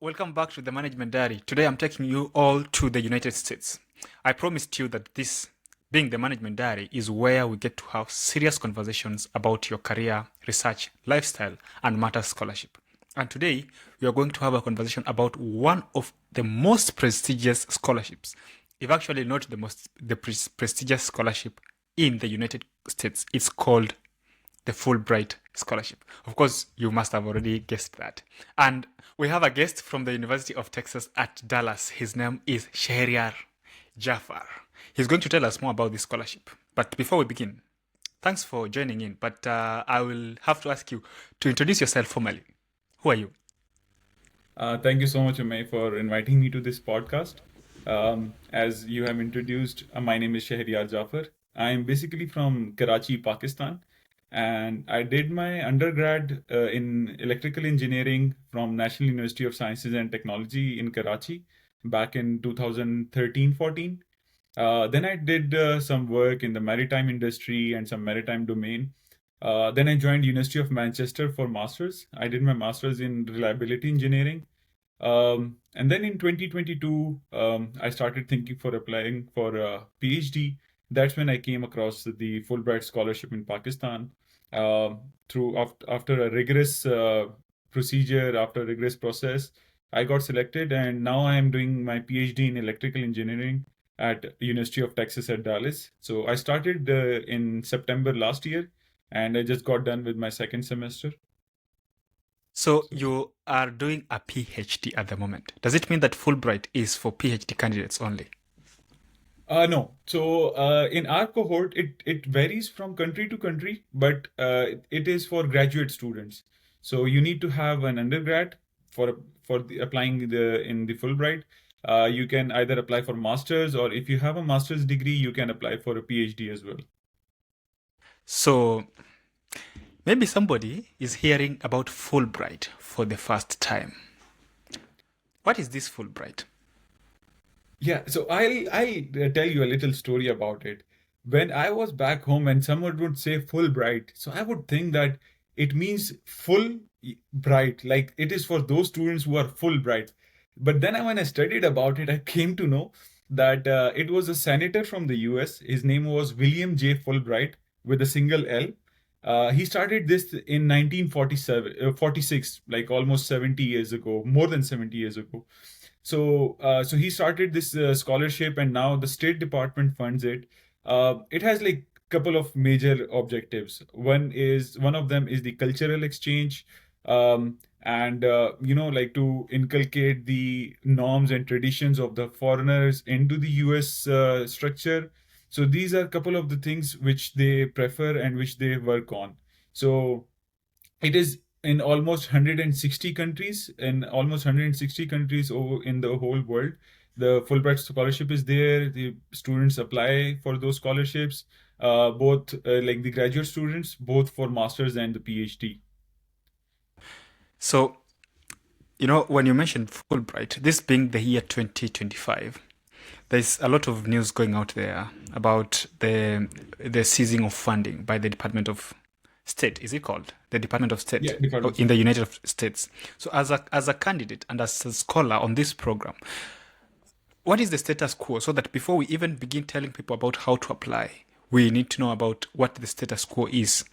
Welcome back to the Management Diary. Today, I'm taking you all to the United States. I promised you that this, being the Management Diary, is where we get to have serious conversations about your career, research, lifestyle, and matters scholarship. And today, we are going to have a conversation about one of the most prestigious scholarships, if actually not the prestigious scholarship in the United States. It's called the Fulbright Scholarship. Of course, you must have already guessed that. And we have a guest from the University of Texas at Dallas. His name is Shehryar Jafar. He's going to tell us more about this scholarship. But before we begin, thanks for joining in. But I will have to ask you to introduce yourself formally. Who are you? Thank you so much, Amay, for inviting me to this podcast. As you have introduced, my name is Shehryar Jafar. I am basically from Karachi, Pakistan, and I did my undergrad in electrical engineering from National University of Sciences and Technology in Karachi back in 2013-14. Then I did some work in the maritime industry and some maritime domain. Then I joined University of Manchester for masters. I did my masters in reliability engineering. And then in 2022, I started thinking for applying for a PhD. That's when I came across the Fulbright scholarship in Pakistan. After a rigorous procedure, after a rigorous process, I got selected, and now I am doing my PhD in electrical engineering at University of Texas at Dallas. So I started in September last year, and I just got done with my second semester. So you are doing a PhD at the moment. Does it mean that Fulbright is for PhD candidates only? No. So in our cohort, it varies from country to country, but it is for graduate students. So you need to have an undergrad applying in the Fulbright. You can either apply for masters, or if you have a master's degree, you can apply for a PhD as well. So maybe somebody is hearing about Fulbright for the first time. What is this Fulbright? Yeah, so I'll tell you a little story about it. When I was back home and someone would say Fulbright, so I would think that it means full bright, like it is for those students who are full bright. But then when I studied about it, I came to know that it was a senator from the US. His name was William J. Fulbright with a single L. He started this in 46, like almost 70 years ago, more than 70 years ago. So he started this scholarship, and now the State Department funds it. It has like couple of major objectives. One of them is the cultural exchange, and like to inculcate the norms and traditions of the foreigners into the U.S. Structure. So these are a couple of the things which they prefer and which they work on. So it is in almost 160 countries, over in the whole world. The Fulbright scholarship is there. The students apply for those scholarships, both like the graduate students, both for masters and the PhD. So, when you mentioned Fulbright, this being the year 2025, there's a lot of news going out there about the seizing of funding by the Department of State. Is it called the Department of State Yeah, Department. in the United States? So, as a candidate and as a scholar on this program, what is the status quo, so that before we even begin telling people about how to apply, we need to know about what the status quo is?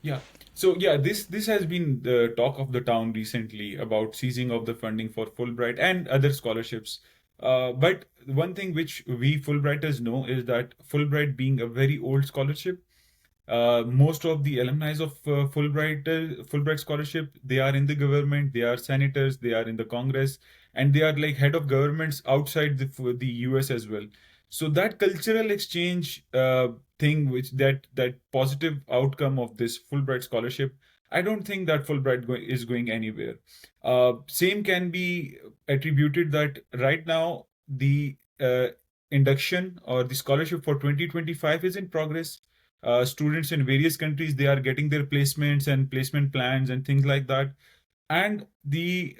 Yeah. So yeah, this has been the talk of the town recently about seizing of the funding for Fulbright and other scholarships. But one thing which we Fulbrighters know is that Fulbright being a very old scholarship, most of the alumni of Fulbright scholarship, they are in the government, they are senators, they are in the Congress, and they are like head of governments outside the US as well. So that cultural exchange thing, which that positive outcome of this Fulbright scholarship, I don't think that is going anywhere. Same can be attributed that right now the induction or the scholarship for 2025 is in progress. Students in various countries, they are getting their placements and placement plans and things like that. And the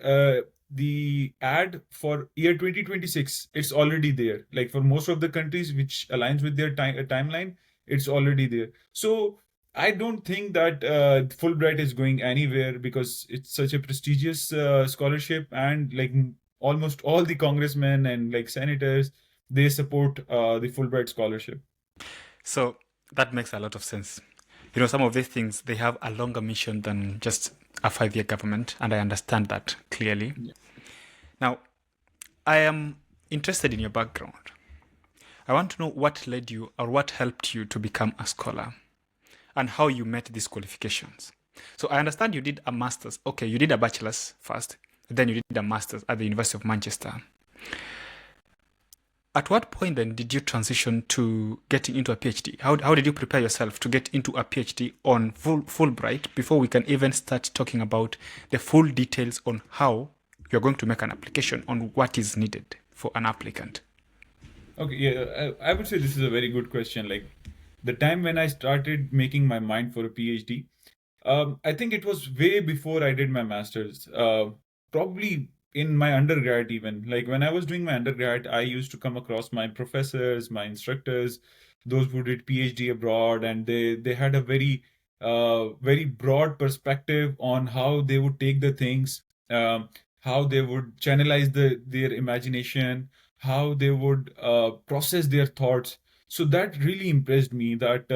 ad for year 2026, it's already there, like for most of the countries which aligns with their timeline, it's already there. So I don't think that Fulbright is going anywhere because it's such a prestigious scholarship, and like almost all the congressmen and like senators, they support the Fulbright scholarship. So that makes a lot of sense. Some of these things, they have a longer mission than just a 5-year government, and I understand that clearly. Yeah. Now, I am interested in your background. I want to know what led you or what helped you to become a scholar and how you met these qualifications. So I understand you did a master's. Okay, you did a bachelor's first, then you did a master's at the University of Manchester. At what point then did you transition to getting into a PhD? How did you prepare yourself to get into a PhD on Fulbright before we can even start talking about the full details on how you're going to make an application, on what is needed for an applicant? Okay, yeah, I would say this is a very good question. Like the time when I started making my mind for a PhD, I think it was way before I did my master's. Probably in my undergrad, even. Like when I was doing my undergrad, I used to come across my professors, my instructors, those who did PhD abroad, and they had a very broad perspective on how they would take the things, how they would channelize their imagination, how they would process their thoughts. So that really impressed me that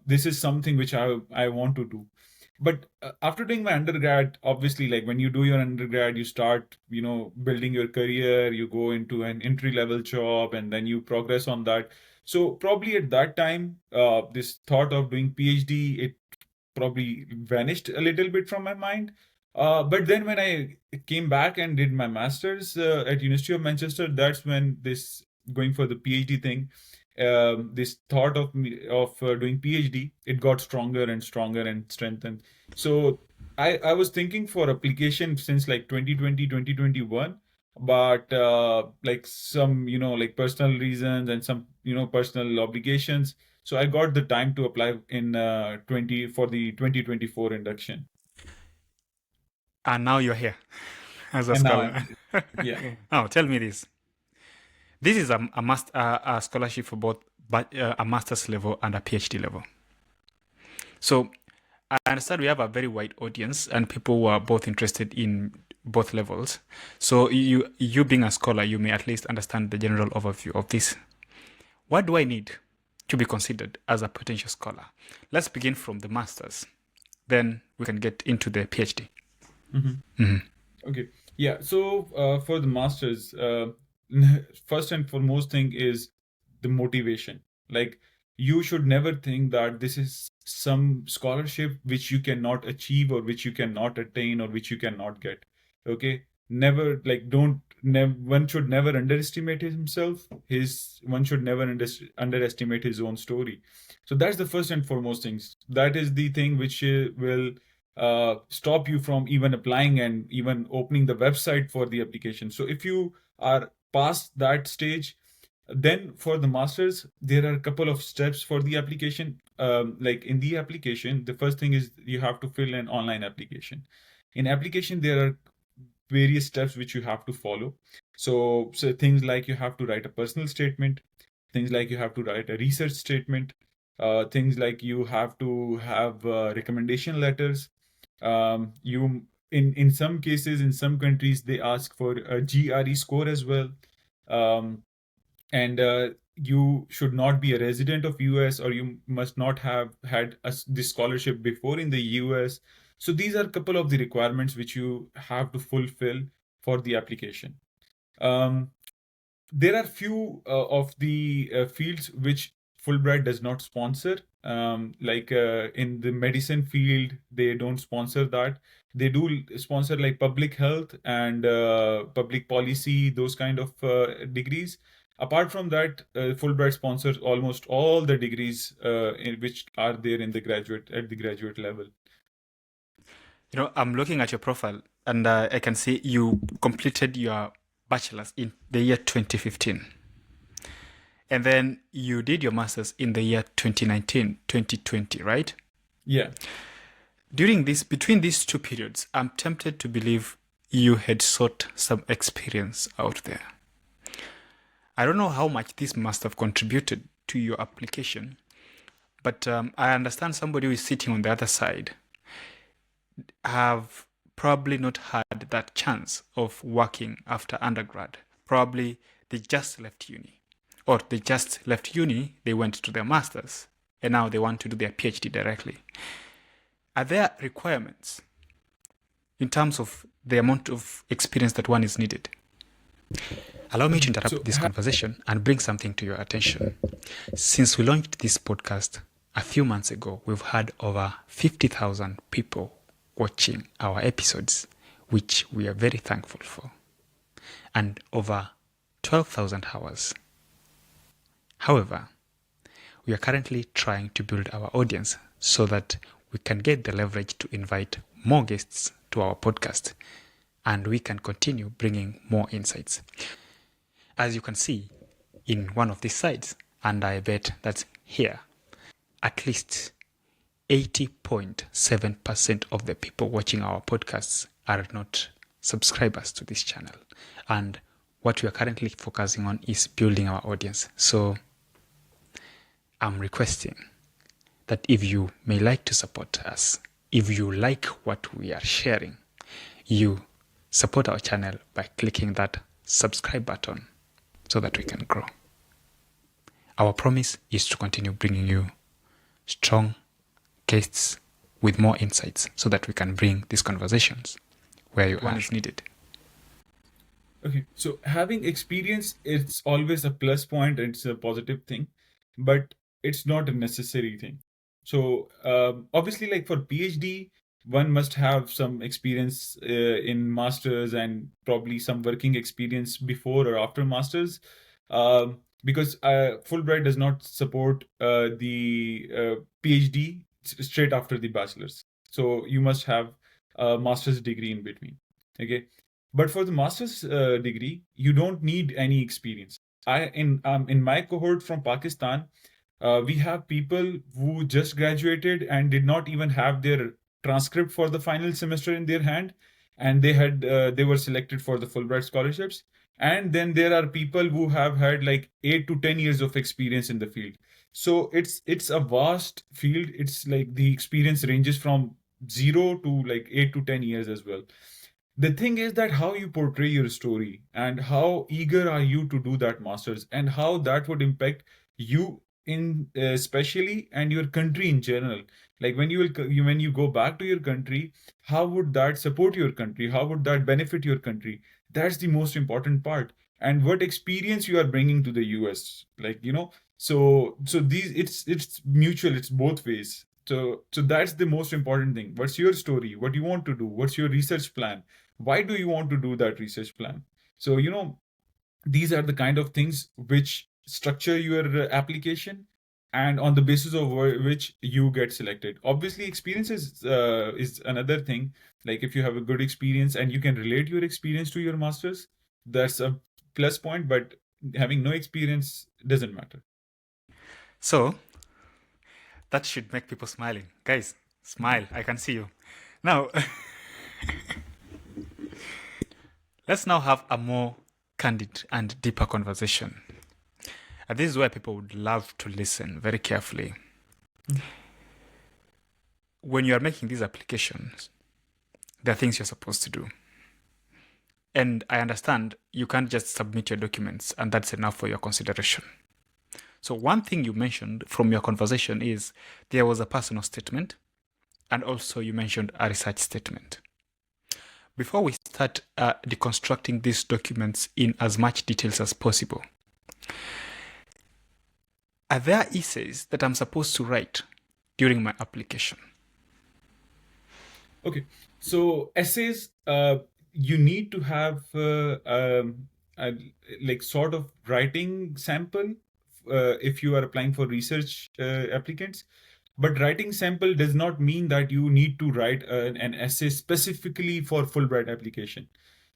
this is something which I want to do. But after doing my undergrad, obviously, like when you do your undergrad, you start, building your career, you go into an entry level job, and then you progress on that. So probably at that time, this thought of doing PhD, it probably vanished a little bit from my mind. But then when I came back and did my master's at University of Manchester, that's when this going for the PhD thing, this thought of doing PhD, it got stronger and stronger and strengthened. So I was thinking for application since like 2020, 2021, but like some, like personal reasons and some, personal obligations. So I got the time to apply in 20 for the 2024 induction. And now you're here as a And now scholar. I'm, yeah. Now, tell me this. This is a scholarship for both a master's level and a PhD level. So I understand we have a very wide audience and people who are both interested in both levels. So you being a scholar, you may at least understand the general overview of this. What do I need to be considered as a potential scholar? Let's begin from the master's. Then we can get into the PhD. Okay. Yeah. So for the masters, first and foremost thing is the motivation. Like you should never think that this is some scholarship which you cannot achieve or which you cannot attain or which you cannot get. Okay. Never like don't one should never underestimate himself. One should never underestimate his own story. So that's the first and foremost things. That is the thing which will stop you from even applying and even opening the website for the application. So if you are past that stage, then for the masters, there are a couple of steps for the application. Like in the application, the first thing is you have to fill an online application. In application, there are various steps which you have to follow. So things like you have to write a personal statement, things like you have to write a research statement, things like you have to have recommendation letters. You in some cases in some countries they ask for a GRE score as well. Um, and you should not be a resident of US, or you must not have had this scholarship before in the US. So these are a couple of the requirements which you have to fulfill for the application. um, there are few of the fields which Fulbright does not sponsor. Like in the medicine field, they don't sponsor that. They do sponsor like public health and public policy, those kind of degrees. Apart from that, Fulbright sponsors almost all the degrees which are there in the graduate level. I'm looking at your profile and I can see you completed your bachelor's in the year 2015. And then you did your master's in the year 2019, 2020, right? Yeah. Between these two periods, I'm tempted to believe you had sought some experience out there. I don't know how much this must have contributed to your application, But I understand somebody who is sitting on the other side have probably not had that chance of working after undergrad. Probably they just left uni, or they just left uni, they went to their masters, and now they want to do their PhD directly. Are there requirements in terms of the amount of experience that one is needed? Allow me to interrupt this conversation and bring something to your attention. Since we launched this podcast a few months ago, we've had over 50,000 people watching our episodes, which we are very thankful for, and over 12,000 hours. However, we are currently trying to build our audience so that we can get the leverage to invite more guests to our podcast, and we can continue bringing more insights. As you can see in one of these sites, and I bet that's here, at least 80.7% of the people watching our podcasts are not subscribers to this channel. And what we are currently focusing on is building our audience. So I'm requesting that if you may like to support us, if you like what we are sharing, you support our channel by clicking that subscribe button so that we can grow. Our promise is to continue bringing you strong guests with more insights so that we can bring these conversations where you are needed. Okay, so having experience, it's always a plus point and it's a positive thing, but it's not a necessary thing. So obviously, like for PhD, one must have some experience in masters and probably some working experience before or after masters, because Fulbright does not support the PhD straight after the bachelor's. So you must have a master's degree in between. Okay, but for the master's degree, you don't need any experience. In my cohort from Pakistan, we have people who just graduated and did not even have their transcript for the final semester in their hand, and they were selected for the Fulbright scholarships. And then there are people who have had like 8 to 10 years of experience in the field. So it's a vast field. It's like the experience ranges from 0 to like 8 to 10 years as well. The thing is that how you portray your story and how eager are you to do that masters and how that would impact you in especially and your country in general. Like when you go back to your country, how would that support your country? How would that benefit your country? That's the most important part. And what experience you are bringing to the US, like so these it's mutual, it's both ways. So that's the most important thing. What's your story? What do you want to do? What's your research plan? Why do you want to do that research plan? So these are the kind of things which structure your application, and on the basis of which you get selected. Obviously experience is another thing. Like if you have a good experience and you can relate your experience to your masters, that's a plus point, but having no experience doesn't matter. So that should make people smiling. Guys, smile. I can see you. Now, let's now have a more candid and deeper conversation. And this is where people would love to listen very carefully. When you are making these applications, there are things you're supposed to do. And I understand you can't just submit your documents and that's enough for your consideration. So one thing you mentioned from your conversation is there was a personal statement, and also you mentioned a research statement. Before we start deconstructing these documents in as much details as possible, are there essays that I'm supposed to write during my application? Okay, so essays, you need to have a like sort of writing sample if you are applying for research applicants. But writing sample does not mean that you need to write an essay specifically for Fulbright application.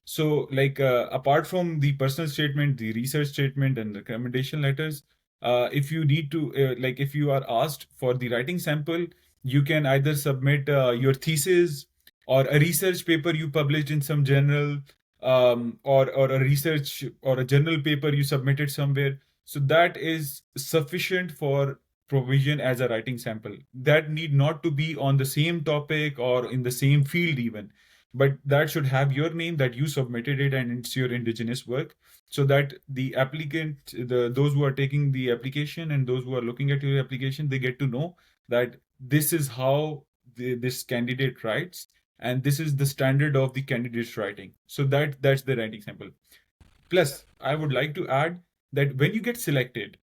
So, like apart from the personal statement, the research statement, and the recommendation letters, if you need to, like, if you are asked for the writing sample, you can either submit your thesis or a research paper you published in some journal, or a research or a journal paper you submitted somewhere. So that is sufficient for provision as a writing sample. That need not to be on the same topic or in the same field even, but that should have your name, that you submitted it and it's your indigenous work, so that the applicant, those who are taking the application and those who are looking at your application, they get to know that this is how this candidate writes, and this is the standard of the candidate's writing. So that's the writing sample. Plus, I would like to add that when you get selected,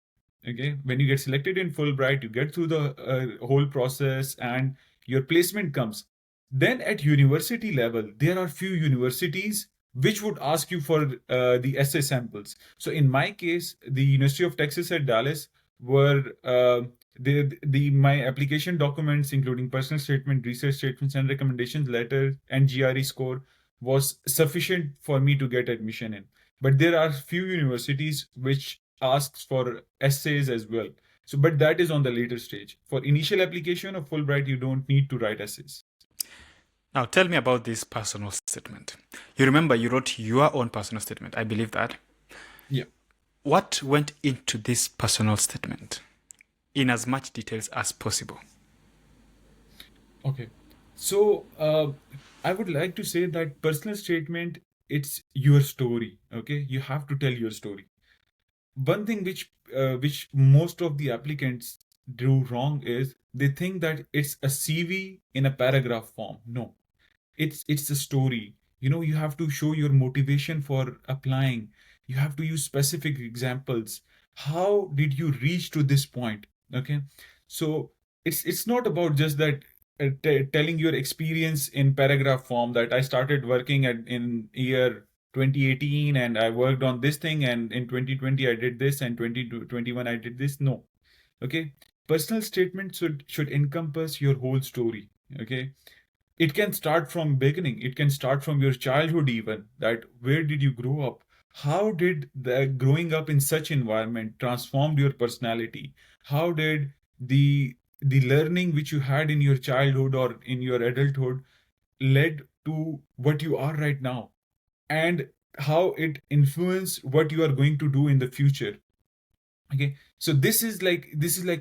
okay, when you get selected in Fulbright, you get through the whole process and your placement comes. Then at university level, there are few universities which would ask you for the essay samples. So in my case, the University of Texas at Dallas were the my application documents, including personal statement, research statements, and recommendations letter and GRE score, was sufficient for me to get admission in. But there are few universities which asks for essays as well. So, but that is on the later stage. For initial application of Fulbright, you don't need to write essays. Now, tell me about this personal statement. You remember you wrote your own personal statement. I believe that. Yeah. What went into this personal statement in as much details as possible? Okay. So, I would like to say that personal statement, it's your story. Okay. You have to tell your story. One thing which most of the applicants do wrong is they think that it's a CV in a paragraph form. No, it's a story. You have to show your motivation for applying. You have to use specific examples. How did you reach to this point? Okay, so it's not about just that telling your experience in paragraph form, that I started working in year 2018 and I worked on this thing, and in 2020 I did this, and 2021 I did this. No. Okay, personal statement should encompass your whole story. Okay, it can start from beginning, it can start from your childhood even, that where did you grow up, how did the growing up in such environment transformed your personality, how did the learning which you had in your childhood or in your adulthood led to what you are right now, and how it influenced what you are going to do in the future. Okay, so this is like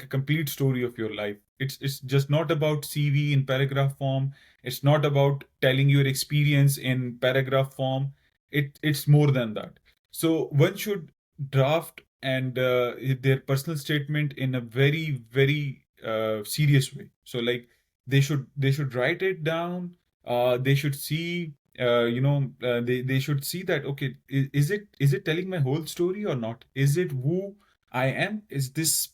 a complete story of your life. It's just not about CV in paragraph form. It's not about telling your experience in paragraph form. It's more than that. So one should draft and their personal statement in a very very serious way. So like they should write it down. They should see they should see that, okay, is it telling my whole story or not? Is it who I am? Is this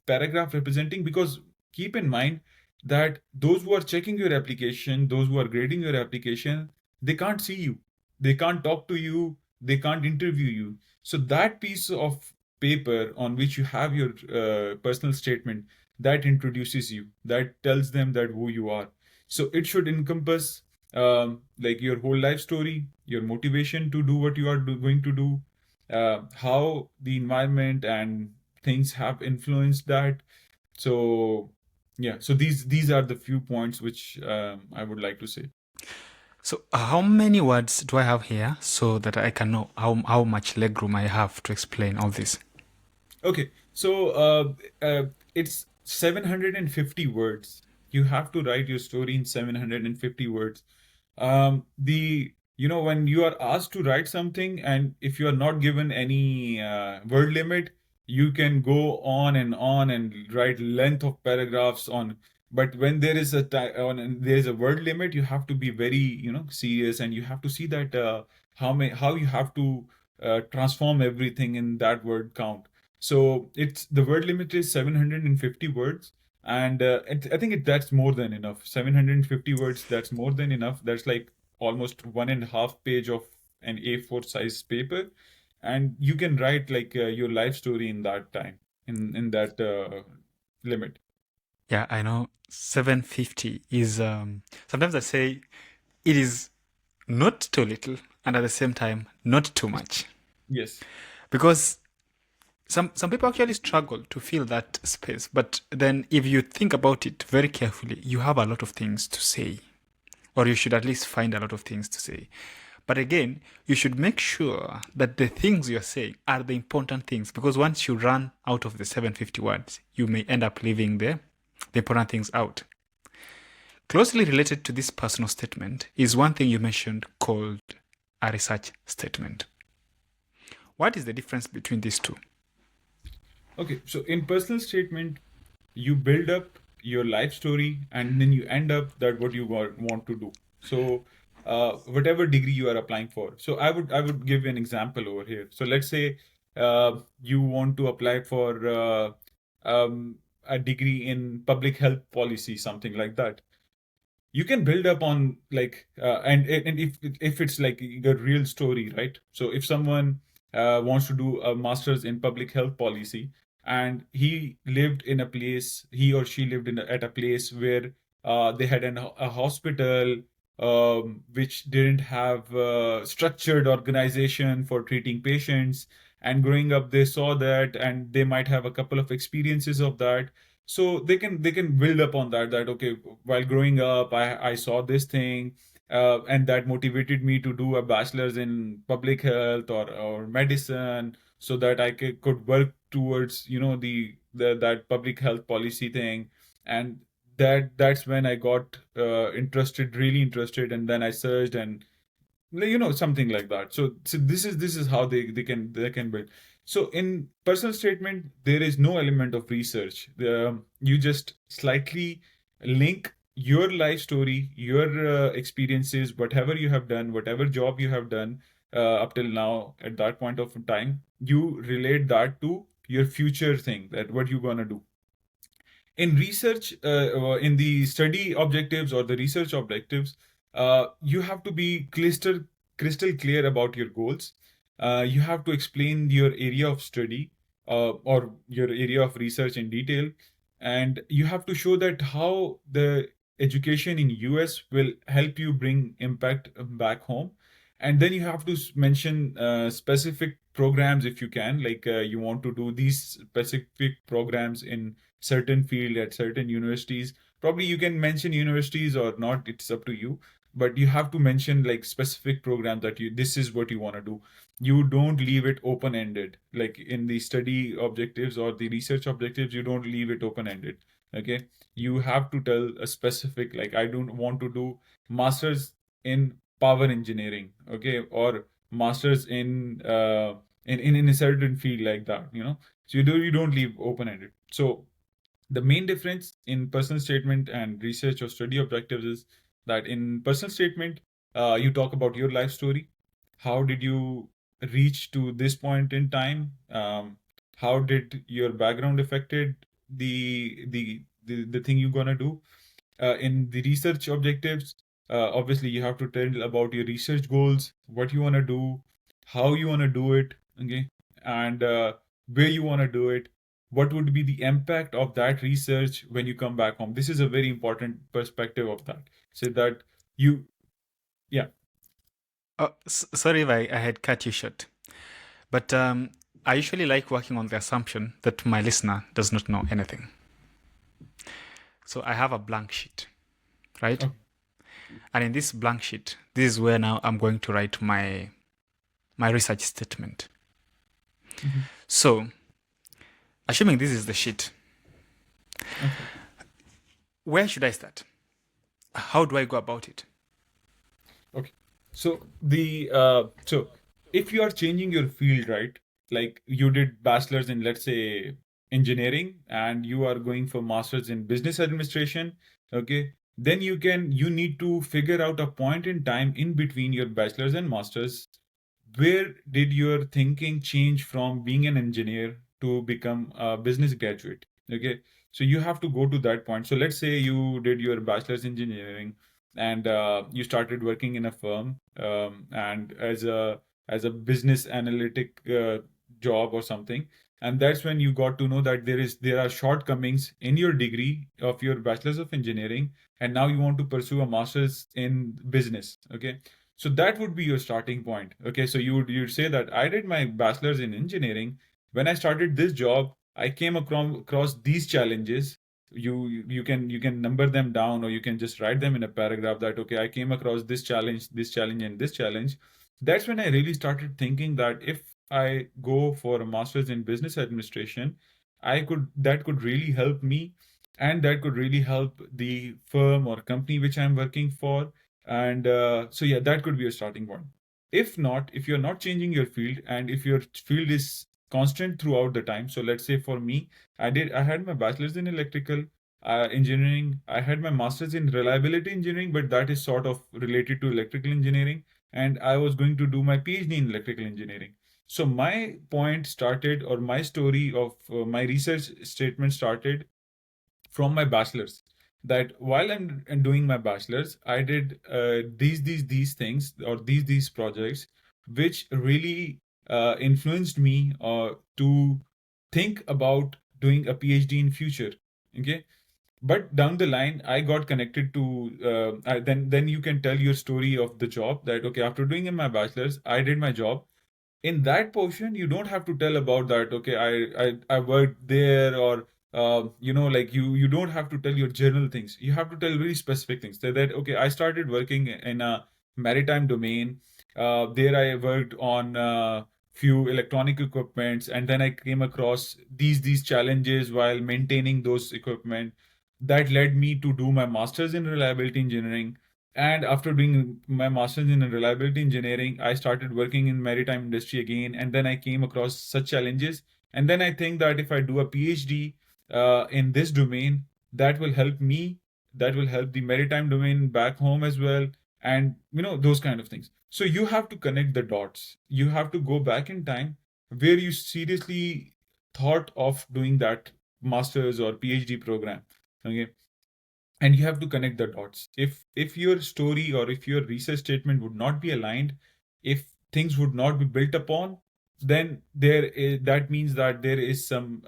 paragraph representing? Because keep in mind that those who are checking your application, those who are grading your application, they can't see you, they can't talk to you, they can't interview you. So that piece of paper on which you have your personal statement, that introduces you, that tells them that who you are. So it should encompass like your whole life story, your motivation to do what you are going to do, how the environment and things have influenced that. So yeah, so these are the few points which I would like to say. So, how many words do I have here so that I can know how much legroom I have to explain all this? Okay, so it's 750 words. You have to write your story in 750 words. The when you are asked to write something, and if you are not given any word limit, you can go on and write length of paragraphs on. But when there is there is a word limit, you have to be very serious, and you have to see that how you have to transform everything in that word count. So it's the word limit is 750 words, and I think that's more than enough. 750 words, that's more than enough. That's like almost 1.5 page of an A4 size paper, and you can write like your life story in that time, in that limit. Yeah, I know 750 is, sometimes I say it is not too little and at the same time not too much. Yes. Because some people actually struggle to fill that space. But then if you think about it very carefully, you have a lot of things to say. Or you should at least find a lot of things to say. But again, you should make sure that the things you're saying are the important things, because once you run out of the 750 words, you may end up leaving the important things out. Closely related to this personal statement is one thing you mentioned called a research statement. What is the difference between these two? Okay, so in personal statement, you build up your life story and then you end up that what you want to do. So whatever degree you are applying for. So I would give you an example over here. So let's say you want to apply for a degree in public health policy, something like that. You can build up on like and if it's like a real story, right? So if someone wants to do a master's in public health policy and he or she lived at a place where they had a hospital which didn't have structured organization for treating patients, and growing up they saw that and they might have a couple of experiences of that, so they can build up on that okay, while growing up I saw this thing and that motivated me to do a bachelor's in public health or medicine, so that I could work towards the that public health policy thing. And that's when I got really interested, and then I searched and something like that. So this is how they can build. So in personal statement there is no element of research. You just slightly link your life story, your experiences, whatever you have done, whatever job you have done up till now at that point of time, you relate that to your future thing, that what you're gonna do in research, in the study objectives or the research objectives. You have to be crystal clear about your goals. You have to explain your area of study or your area of research in detail, and you have to show that how the education in US will help you bring impact back home. And then you have to mention specific programs if you can, like you want to do these specific programs in certain field at certain universities. Probably you can mention universities or not, it's up to you, but you have to mention like specific program that this is what you want to do. You don't leave it open ended, like in the study objectives or the research objectives, you don't leave it open ended. Okay, you have to tell a specific, like I don't want to do masters in power engineering, okay, or masters in a certain field like that, so you don't leave open ended. So the main difference in personal statement and research or study objectives is that in personal statement, you talk about your life story. How did you reach to this point in time? How did your background affected the thing you're gonna do? In the research objectives, obviously you have to tell about your research goals, what you want to do, how you want to do it, okay, and where you want to do it, what would be the impact of that research when you come back home. This is a very important perspective of that. So that you, yeah. Oh, sorry if I had cut you short, but I usually like working on the assumption that my listener does not know anything. So I have a blank sheet, right? Okay. And in this blank sheet, this is where now I'm going to write my research statement. Mm-hmm. So, assuming this is the sheet, Okay. where should I start? How do I go about it? Okay. So so if you are changing your field, right? Like you did bachelor's in, let's say, engineering, and you are going for master's in business administration, okay? Then you need to figure out a point in time in between your bachelor's and master's. Where did your thinking change from being an engineer to become a business graduate? Okay, so you have to go to that point. So let's say you did your bachelor's engineering and you started working in a firm and as a business analytic job or something, and that's when you got to know that there are shortcomings in your degree of your bachelor's of engineering, and now you want to pursue a master's in business. Okay, so that would be your starting point. Okay, so you'd say that I did my bachelor's in engineering. When I started this job, I came across these challenges. you can number them down, or you can just write them in a paragraph that, okay, I came across this challenge, and this challenge. That's when I really started thinking that if I go for a master's in business administration, that could really help me, and that could really help the firm or company which I'm working for. And so yeah, that could be a starting point. If not, if you're not changing your field, and if your field is constant throughout the time, so let's say for me, I had my bachelor's in electrical engineering. I had my master's in reliability engineering, but that is sort of related to electrical engineering. And I was going to do my PhD in electrical engineering. So my point started, or my story of my research statement started from my bachelor's. That while I'm doing my bachelor's, I did these things, or these projects, which really influenced me to think about doing a PhD in future. Okay, but down the line, I got connected to then you can tell your story of the job, that okay, after doing in my bachelor's, I did my job. In that portion, you don't have to tell about that, okay, I worked there, or like you don't have to tell your general things. You have to tell very specific things, that okay, I started working in a maritime domain. There I worked on few electronic equipments, and then I came across these challenges while maintaining those equipment. That led me to do my master's in reliability engineering. And after doing my master's in reliability engineering, I started working in maritime industry again, and then I came across such challenges. And then I think that if I do a PhD in this domain, that will help me, that will help the maritime domain back home as well, and those kind of things. So you have to connect the dots. You have to go back in time where you seriously thought of doing that master's or PhD program. Okay, and you have to connect the dots. If your story or if your research statement would not be aligned, if things would not be built upon, then that means that there is some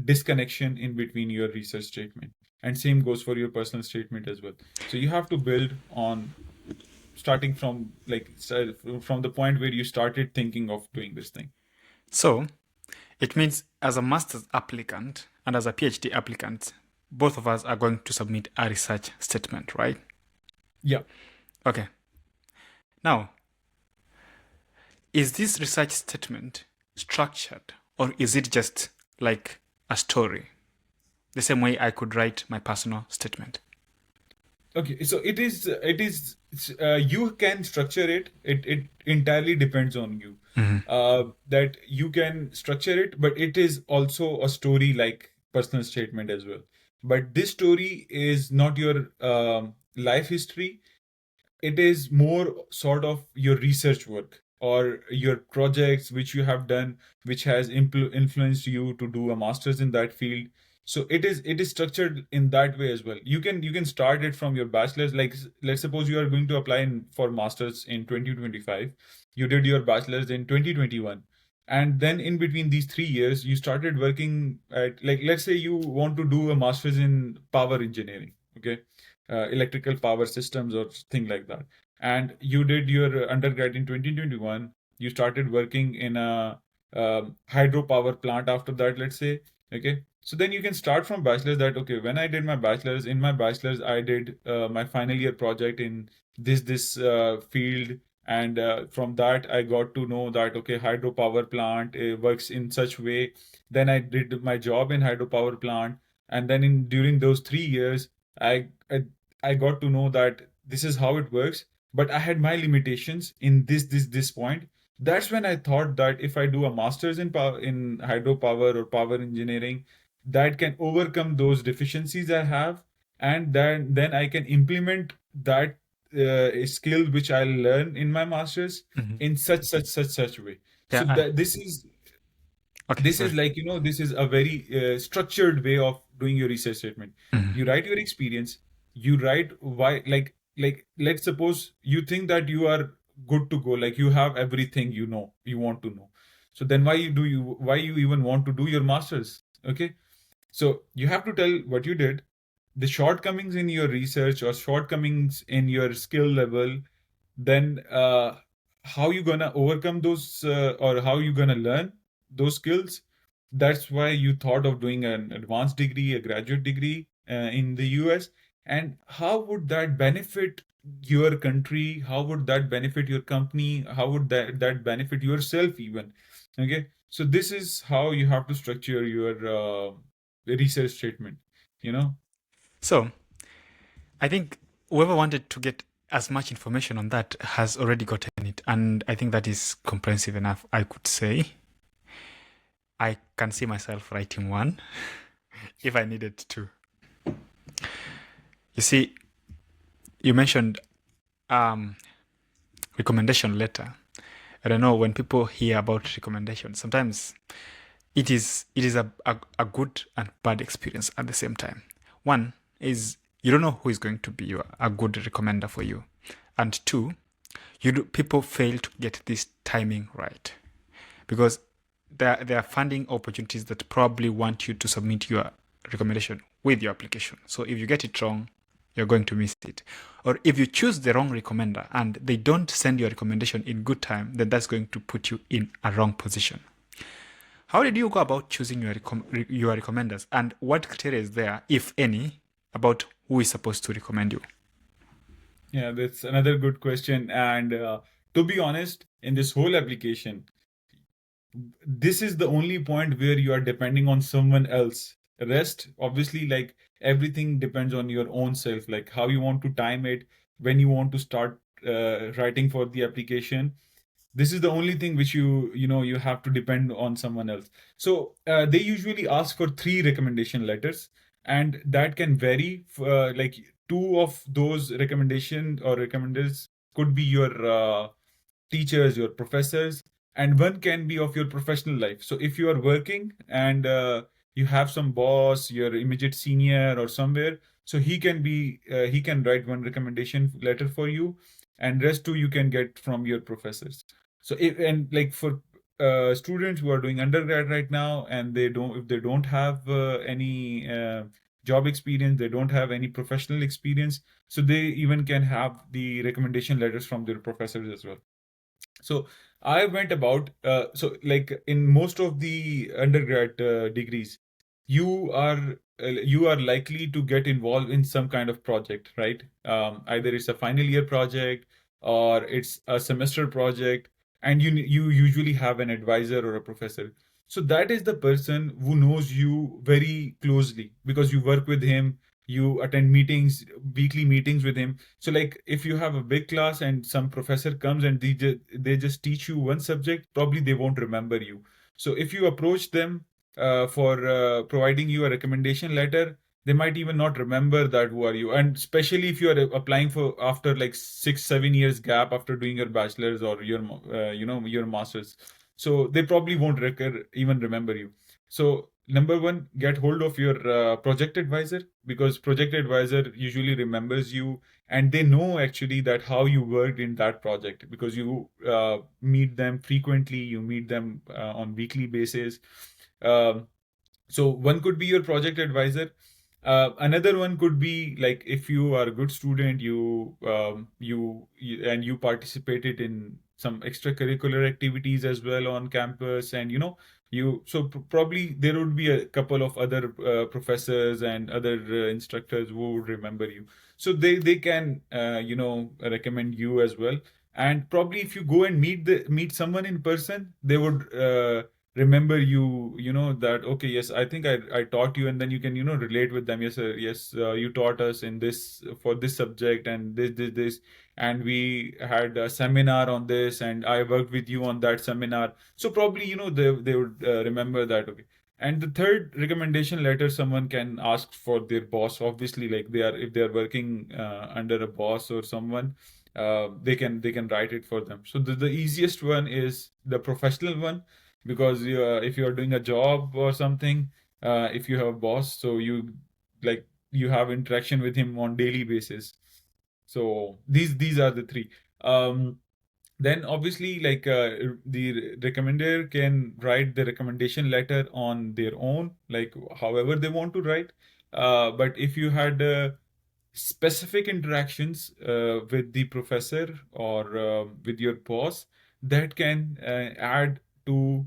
disconnection in between your research statement. And same goes for your personal statement as well. So you have to build on, starting from from the point where you started thinking of doing this thing. So it means as a master's applicant and as a PhD applicant, both of us are going to submit a research statement, right? Yeah. Okay. Now, is this research statement structured, or is it just like a story? The same way I could write my personal statement. Okay, so it is you can structure it. It entirely depends on you. That you can structure it, but it is also a story like personal statement as well. But this story is not your life history. It is more sort of your research work or your projects which you have done, which has influenced you to do a master's in that field. So it is structured in that way as well. You can start it from your bachelor's. Like, let's suppose you are going to apply for master's in 2025. You did your bachelor's in 2021, and then in between these 3 years you started working at, like, let's say you want to do a master's in power engineering. Okay, electrical power systems or thing like that. And you did your undergrad in 2021. You started working in a hydropower plant after that, let's say. Okay, so then you can start from bachelor's, that okay, when I did my bachelor's, in my bachelor's I did my final year project in this field. And from that I got to know that okay, hydropower plant works in such way. Then I did my job in hydropower plant, and then in during those 3 years I, I I got to know that this is how it works, but I had my limitations in this point. That's when I thought that if I do a master's in power, in hydropower or power engineering, that can overcome those deficiencies I have, and then I can implement that skill which I learn in my master's in such way. So Yeah. that Okay. this is Sorry. like, this is a very structured way of doing your research statement. You write your experience, you write why, like let's suppose you think that you are good to go, like you have everything, you want to know. So then why you even want to do your masters? Okay, so you have to tell what you did, the shortcomings in your research or shortcomings in your skill level. Then how you gonna overcome those, or how you gonna learn those skills. That's why you thought of doing an advanced degree, a graduate degree. in the US, and how would that benefit your country? How would that benefit your company? How would that benefit yourself even? Okay, so this is how you have to structure your research statement, you know. So I think whoever wanted to get as much information on that has already gotten it, and I think that is comprehensive enough. I could say I can see myself writing one if I needed to. You see, you mentioned recommendation letter. I don't know, when people hear about recommendation, sometimes it is a good and bad experience at the same time. One is you don't know who is going to be a good recommender for you, and two, people fail to get this timing right, because there are funding opportunities that probably want you to submit your recommendation with your application. So if you get it wrong, you're going to miss it. Or if you choose the wrong recommender and they don't send your recommendation in good time, then that's going to put you in a wrong position. How did you go about choosing your recommenders, and what criteria is there, if any, about who is supposed to recommend you? Yeah, that's another good question. And to be honest, in this whole application, this is the only point where you are depending on someone else. Rest, obviously, like everything depends on your own self, like how you want to time it, when you want to start writing for the application. This is the only thing which you have to depend on someone else. So they usually ask for 3 recommendation letters, and that can vary. Like two of those recommendation or recommenders could be your teachers, your professors, and one can be of your professional life. So if you are working and you have some boss, your immediate senior or somewhere, so he can write one recommendation letter for you, and rest two you can get from your professors. So if, and like for students who are doing undergrad right now, and if they don't have any job experience, they don't have any professional experience, so they even can have the recommendation letters from their professors as well. So I went about, so like in most of the undergrad degrees, you are likely to get involved in some kind of project, right? Either it's a final year project or it's a semester project, and you usually have an advisor or a professor. So that is the person who knows you very closely because you work with him, you attend meetings, weekly meetings with him. So like if you have a big class and some professor comes and they just teach you one subject, probably they won't remember you. So if you approach them for providing you a recommendation letter, they might even not remember that who are you. And especially if you are applying for after like 6 7 years gap after doing your bachelor's or your your master's, so they probably won't even remember you. So number one, get hold of your project advisor, because project advisor usually remembers you, and they know actually that how you worked in that project, because you meet them frequently, you meet them on weekly basis. um, so one could be your project advisor. Another one could be like if you are a good student, you participated in some extracurricular activities as well on campus, and probably there would be a couple of other professors and other instructors who would remember you, so they can recommend you as well. And probably if you go and meet someone in person, they would remember you, that okay, yes, I think I taught you, and then you can relate with them. Yes sir, yes, you taught us in this for this subject, and this, and we had a seminar on this, and I worked with you on that seminar. So probably they would remember that. Okay. And the third recommendation letter someone can ask for their boss, obviously, like if they are working under a boss or someone, they can write it for them. So the easiest one is the professional one, because if you are doing a job or something, if you have a boss, so you have interaction with him on daily basis. So these are the three. Then obviously, like the recommender can write the recommendation letter on their own, like however they want to write. But if you had specific interactions with the professor or with your boss, that can add to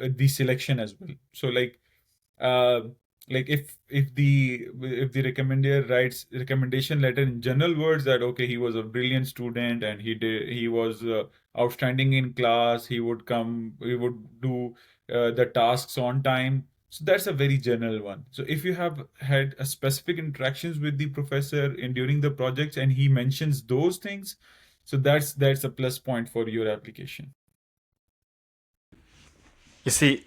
the selection as well. So like uh, like if the recommender writes recommendation letter in general words that okay, he was a brilliant student and he was outstanding in class, he would do the tasks on time. So that's a very general one. So if you have had a specific interactions with the professor in during the projects and he mentions those things, so that's a plus point for your application. You see,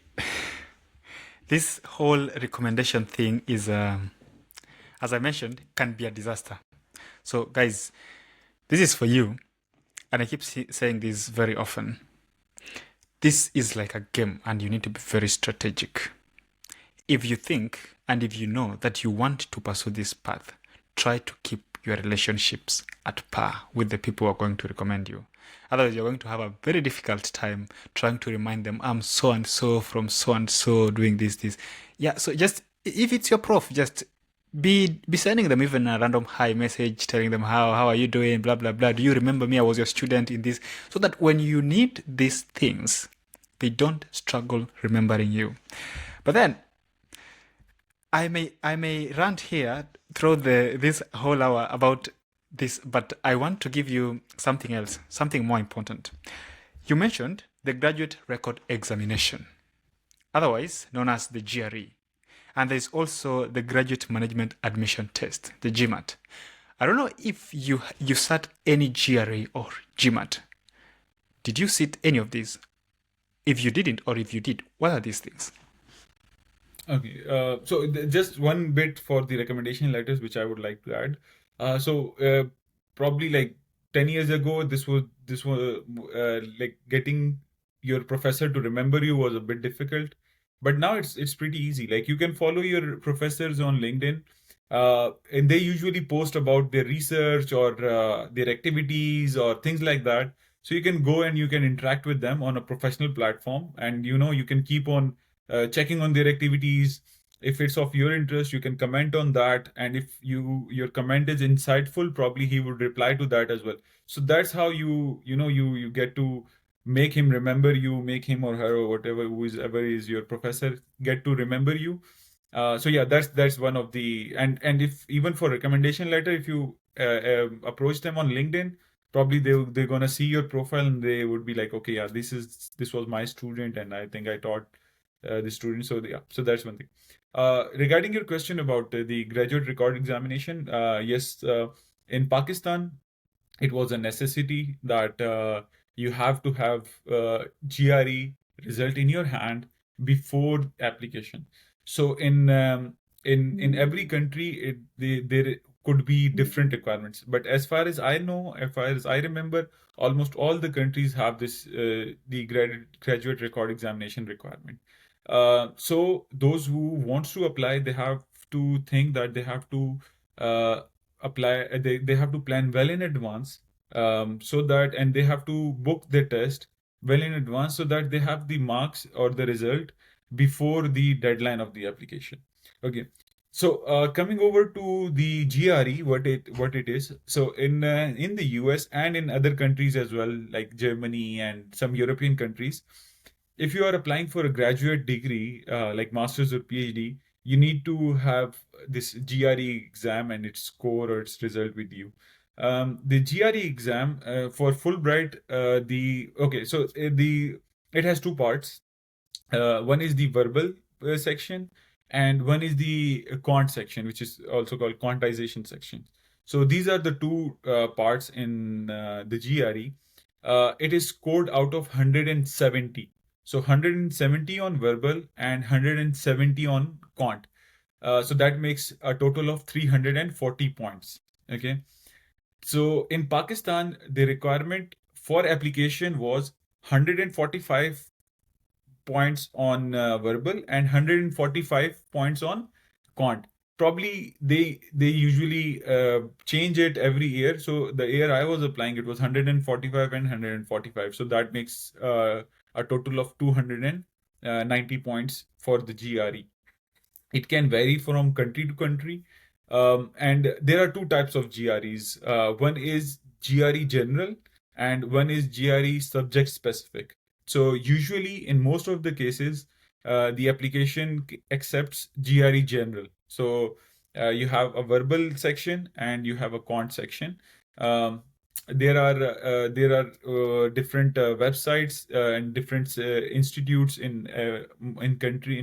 this whole recommendation thing is, as I mentioned, can be a disaster. So, guys, this is for you, and I keep saying this very often. This is like a game, and you need to be very strategic. If you think and if you know that you want to pursue this path, try to keep your relationships at par with the people who are going to recommend you. Otherwise, you're going to have a very difficult time trying to remind them, I'm so and so from so and so doing this. Yeah, so just if it's your prof, just be sending them even a random hi message telling them how are you doing, blah blah blah. Do you remember me? I was your student in this. So that when you need these things, they don't struggle remembering you. But then I may rant here through this whole hour about this, but I want to give you something else, something more important. You mentioned the graduate record examination, otherwise known as the GRE. And there's also the graduate management admission test, the GMAT. I don't know if you sat any GRE or GMAT. Did you sit any of these? If you didn't, or if you did, what are these things? Okay, so just one bit for the recommendation letters, which I would like to add. Probably like 10 years ago, this was like getting your professor to remember you was a bit difficult, but now it's pretty easy. Like you can follow your professors on LinkedIn, and they usually post about their research or their activities or things like that. So you can go and you can interact with them on a professional platform, and you can keep on checking on their activities. If it's of your interest, you can comment on that, and if your comment is insightful, probably he would reply to that as well. So that's how you get to make him remember you, make him or her or whatever who is ever is your professor get to remember you. So yeah, that's one of the, and if even for recommendation letter, if you approach them on LinkedIn, probably they're gonna see your profile and they would be like, okay, yeah, this was my student and I think I taught the students. So yeah, so that's one thing. Regarding your question about the graduate record examination, yes, in Pakistan, it was a necessity that you have to have GRE result in your hand before application. So in every country, there could be different requirements. But as far as I know, as far as I remember, almost all the countries have this the graduate record examination requirement. So those who wants to apply, they have to think that they have to uh, apply. They have to plan well in advance, so that, and they have to book their test well in advance so that they have the marks or the result before the deadline of the application. Okay. So coming over to the GRE, what it is. So in the US and in other countries as well, like Germany and some European countries, if you are applying for a graduate degree, like master's or PhD, you need to have this GRE exam and its score or its result with you. The GRE exam for Fulbright, the okay, so the it has two parts. One is the verbal section, and one is the quant section, which is also called quantization section. So these are the two parts in the GRE. It is scored out of 170. So 170 on verbal and 170 on quant. So that makes a total of 340 points. Okay. So in Pakistan, the requirement for application was 145 points on verbal and 145 points on quant. Probably they usually change it every year. So the year I was applying, it was 145 and 145. So that makes a total of 290 points for the GRE. It can vary from country to country. And there are two types of GREs. One is GRE general and one is GRE subject specific. So usually in most of the cases, the application accepts GRE general. So you have a verbal section and you have a quant section. Um, there are different websites and different institutes in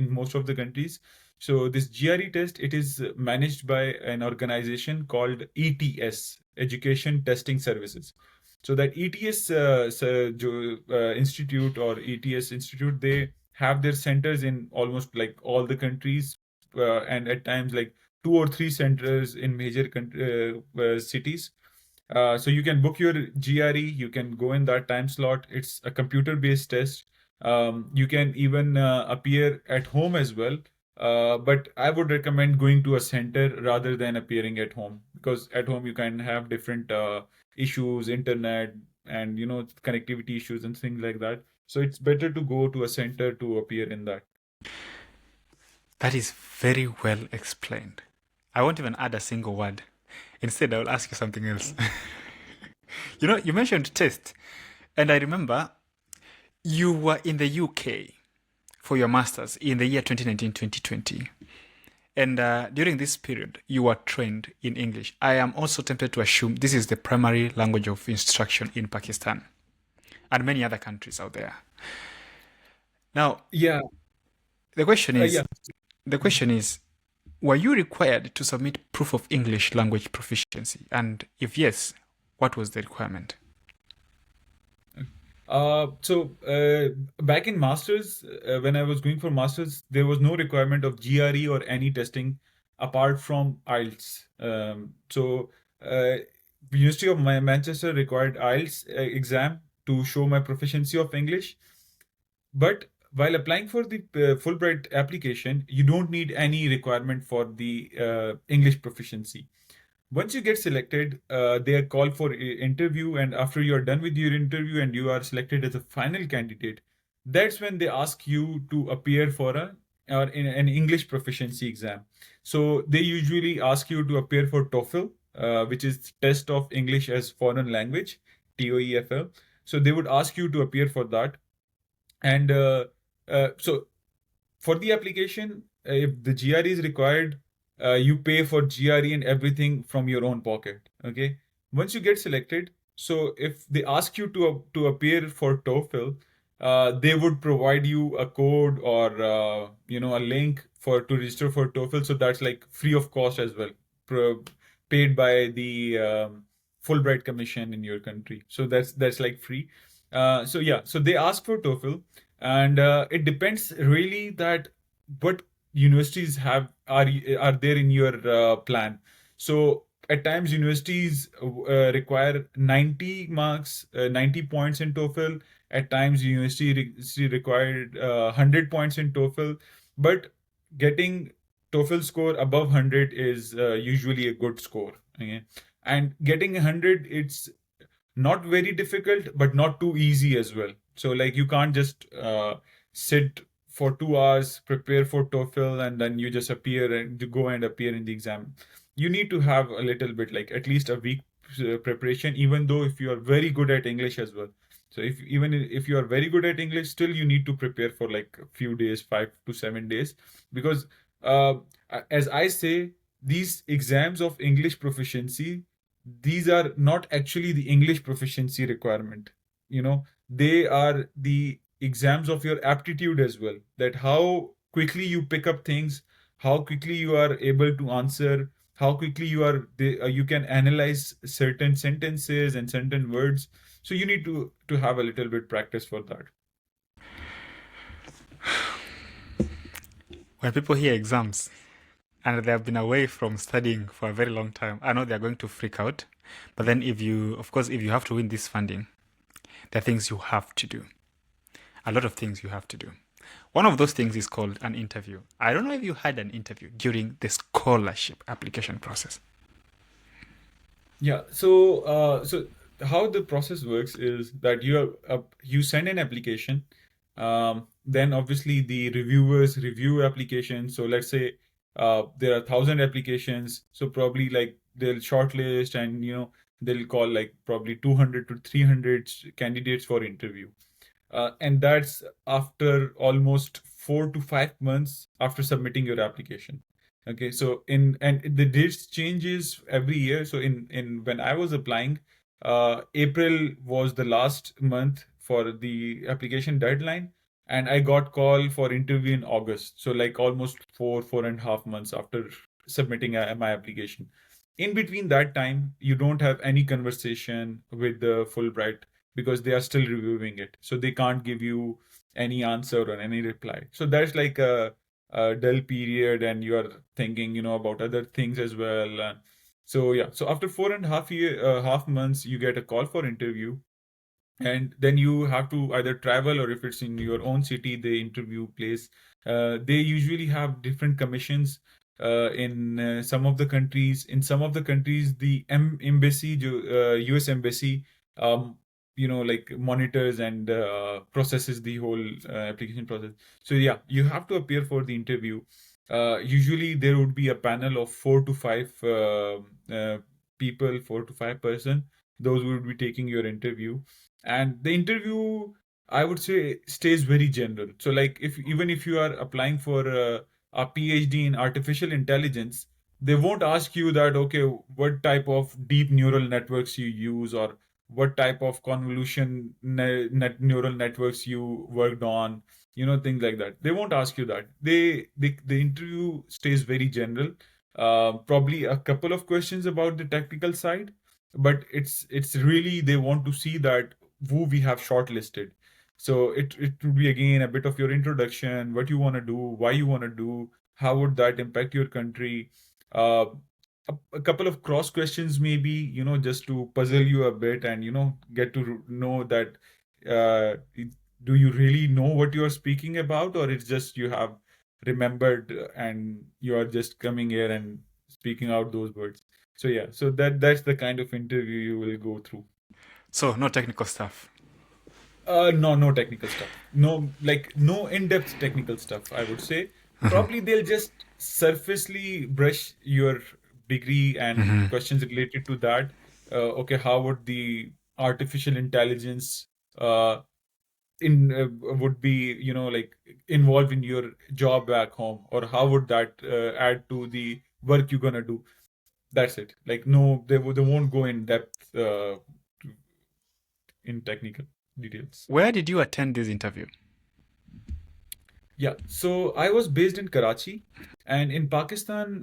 most of the countries. So this GRE test, it is managed by an organization called ETS, Education Testing Services. So that ETS institute or ETS institute, they have their centers in almost like all the countries, and at times like 2 or 3 centers in major cities. So you can book your GRE, you can go in that time slot. It's a computer-based test. You can even appear at home as well. But I would recommend going to a center rather than appearing at home, because at home you can have different issues, internet, and connectivity issues and things like that. So it's better to go to a center to appear in that. That is very well explained. I won't even add a single word. Instead, I will ask you something else. You mentioned test, and I remember you were in the UK for your master's in the year 2019-2020. And during this period, you were trained in English. I am also tempted to assume this is the primary language of instruction in Pakistan and many other countries out there. Now, Yeah, the question is, yeah. the question is, were you required to submit proof of English language proficiency? And if yes, what was the requirement? Back in masters, when I was going for masters, there was no requirement of GRE or any testing apart from IELTS. University of Manchester required IELTS exam to show my proficiency of English. But while applying for the Fulbright application, you don't need any requirement for the English proficiency. Once you get selected, they are called for interview, and after you are done with your interview and you are selected as a final candidate, that's when they ask you to appear for an English proficiency exam. So they usually ask you to appear for TOEFL, which is Test of English as Foreign Language, TOEFL. So they would ask you to appear for that, and so for the application, if the GRE is required, you pay for GRE and everything from your own pocket. Okay. Once you get selected, so if they ask you to appear for TOEFL, they would provide you a code or a link to register for TOEFL. So that's like free of cost as well, paid by the Fulbright Commission in your country. So that's like free. So they ask for TOEFL, and it depends really that what universities are there in your plan. So at times universities require 90 marks, 90 points in TOEFL. At times university required 100 points in TOEFL, but getting TOEFL score above 100 is usually a good score. Okay? And getting 100, it's not very difficult, but not too easy as well. So like you can't just sit for 2 hours, prepare for TOEFL, and then you just appear and you go and appear in the exam. You need to have a little bit, like at least a week preparation, even though if you are very good at English as well. So if you are very good at English, still you need to prepare for like a few days, 5 to 7 days, because uh, as I say, these exams of English proficiency, these are not actually the English proficiency requirement. They are the exams of your aptitude as well. That how quickly you pick up things, how quickly you are able to answer, how quickly you can analyze certain sentences and certain words. So you need to have a little bit practice for that. When people hear exams and they have been away from studying for a very long time, I know they're going to freak out. But then if you have to win this funding, there are things you have to do. A lot of things you have to do. One of those things is called an interview. I don't know if you had an interview during the scholarship application process. Yeah. So how the process works is that you send an application. Then obviously the reviewers review applications. So let's say there are 1,000 applications. So probably like they'll shortlist, and they'll call like probably 200 to 300 candidates for interview. And that's after almost 4 to 5 months after submitting your application. Okay, so the dates changes every year. So in when I was applying, April was the last month for the application deadline, and I got call for interview in August. So like almost 4.5 months after submitting my application. In between that time, you don't have any conversation with the Fulbright because they are still reviewing it. So they can't give you any answer or any reply. So that's like a dull period, and you are thinking, about other things as well. So yeah, so after 4.5 months, you get a call for interview, and then you have to either travel, or if it's in your own city, the interview place. They usually have different commissions in some of the countries. In some of the countries, the embassy, US embassy, um, like monitors and processes the whole application process. So yeah, you have to appear for the interview. Usually there would be a panel of 4 to 5 people, 4 to 5 person. Those would be taking your interview, and the interview, I would say, stays very general. So like, if even if you are applying for a PhD in artificial intelligence, they won't ask you that, okay, what type of deep neural networks you use, or what type of convolution neural networks you worked on, things like that. They won't ask you that. The interview stays very general. Probably a couple of questions about the technical side, but it's really, they want to see that who we have shortlisted. So it would be again a bit of your introduction, what you want to do, why you want to do, how would that impact your country. Uh, a couple of cross questions maybe, just to puzzle you a bit, and get to know that do you really know what you are speaking about, or it's just you have remembered and you are just coming here and speaking out those words. So yeah, so that's the kind of interview you will go through. So no technical stuff. No, no technical stuff. No, like no in-depth technical stuff, I would say. Probably they'll just surfacely brush your degree and questions related to that. Okay, how would the artificial intelligence uh, in would be, like involved in your job back home, or how would that add to the work you're gonna do? That's it. Like no, they won't go in depth in technical details. Where did you attend this interview? Yeah, so I was based in Karachi, and in Pakistan,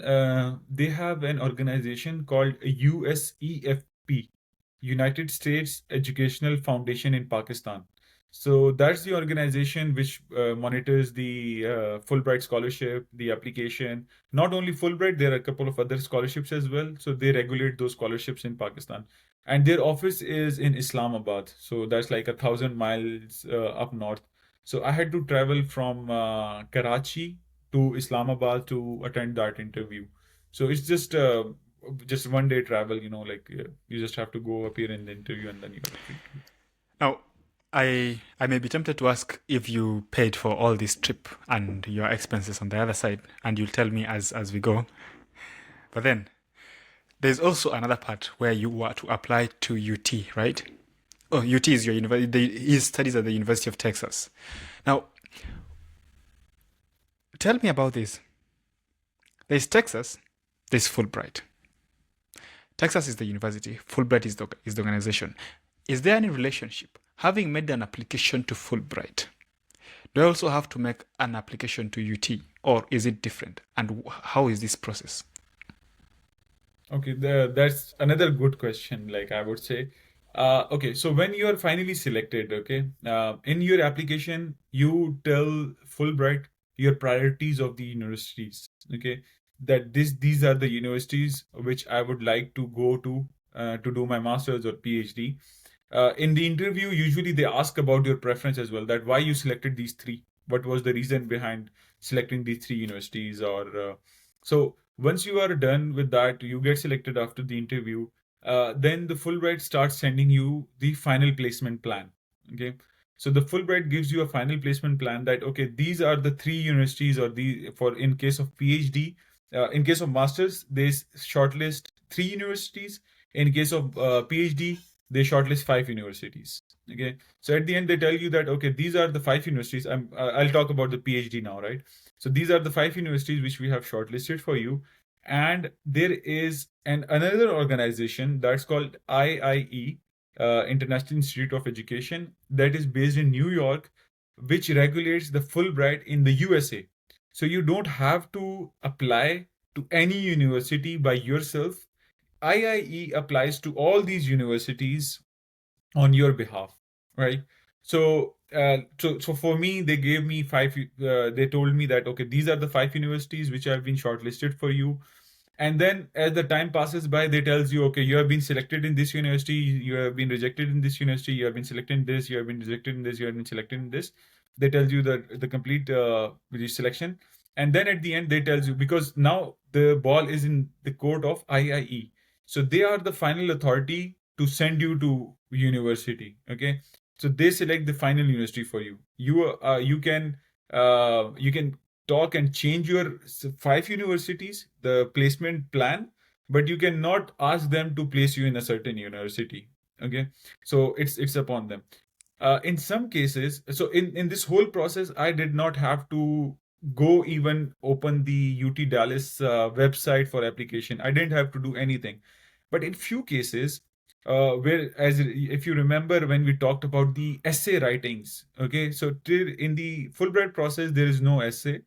they have an organization called USEFP, United States Educational Foundation in Pakistan. So that's the organization which monitors the Fulbright scholarship, the application. Not only Fulbright, there are a couple of other scholarships as well. So they regulate those scholarships in Pakistan. And their office is in Islamabad. So that's like 1,000 miles up north. So I had to travel from Karachi to Islamabad to attend that interview. So it's just 1 day travel, like you just have to go appear in the interview, and then you are free to. Now, I may be tempted to ask if you paid for all this trip and your expenses on the other side, and you'll tell me as we go. But then there's also another part where you were to apply to UT, right? Oh, UT is your university. He studies at the University of Texas. Now, tell me about this. There's Texas, there's Fulbright. Texas is the university, Fulbright is the organization. Is there any relationship? Having made an application to Fulbright, do I also have to make an application to UT, or is it different? And how is this process? Okay, that's another good question, like I would say. Okay, so when you are finally selected, okay, in your application, you tell Fulbright your priorities of the universities, okay, that these are the universities which I would like to go to do my master's or PhD. In the interview, usually they ask about your preference as well, that why you selected these three, what was the reason behind selecting these three universities, or so once you are done with that, you get selected after the interview. Then the Fulbright starts sending you the final placement plan. Okay, so the Fulbright gives you a final placement plan that, okay, these are the three universities, or the for in case of PhD, in case of masters, they shortlist three universities. In case of PhD, they shortlist 5 universities. Okay, so at the end they tell you that okay, these are the 5 universities. I'll talk about the PhD now, right? So these are the 5 universities which we have shortlisted for you, and there is another organization that's called IIE, International Institute of Education, that is based in New York, which regulates the Fulbright in the USA. So you don't have to apply to any university by yourself. IIE applies to all these universities on your behalf, right? So for me, they gave me five. They told me that okay, these are the 5 universities which have been shortlisted for you, and then as the time passes by, they tells you okay, you have been selected in this university, you have been rejected in this university, you have been selected in this, you have been rejected in this, you have been selected in this. They tells you the complete selection, and then at the end they tells you, because now the ball is in the court of IIE, so they are the final authority to send you to university. Okay, so they select the final university for you. You can talk and change your 5 universities, the placement plan, but you cannot ask them to place you in a certain university. Okay, so it's upon them. In some cases, so in this whole process, I did not have to go even open the UT Dallas website for application. I didn't have to do anything. But in few cases, where as if you remember when we talked about the essay writings, okay, so in the Fulbright process there is no essay,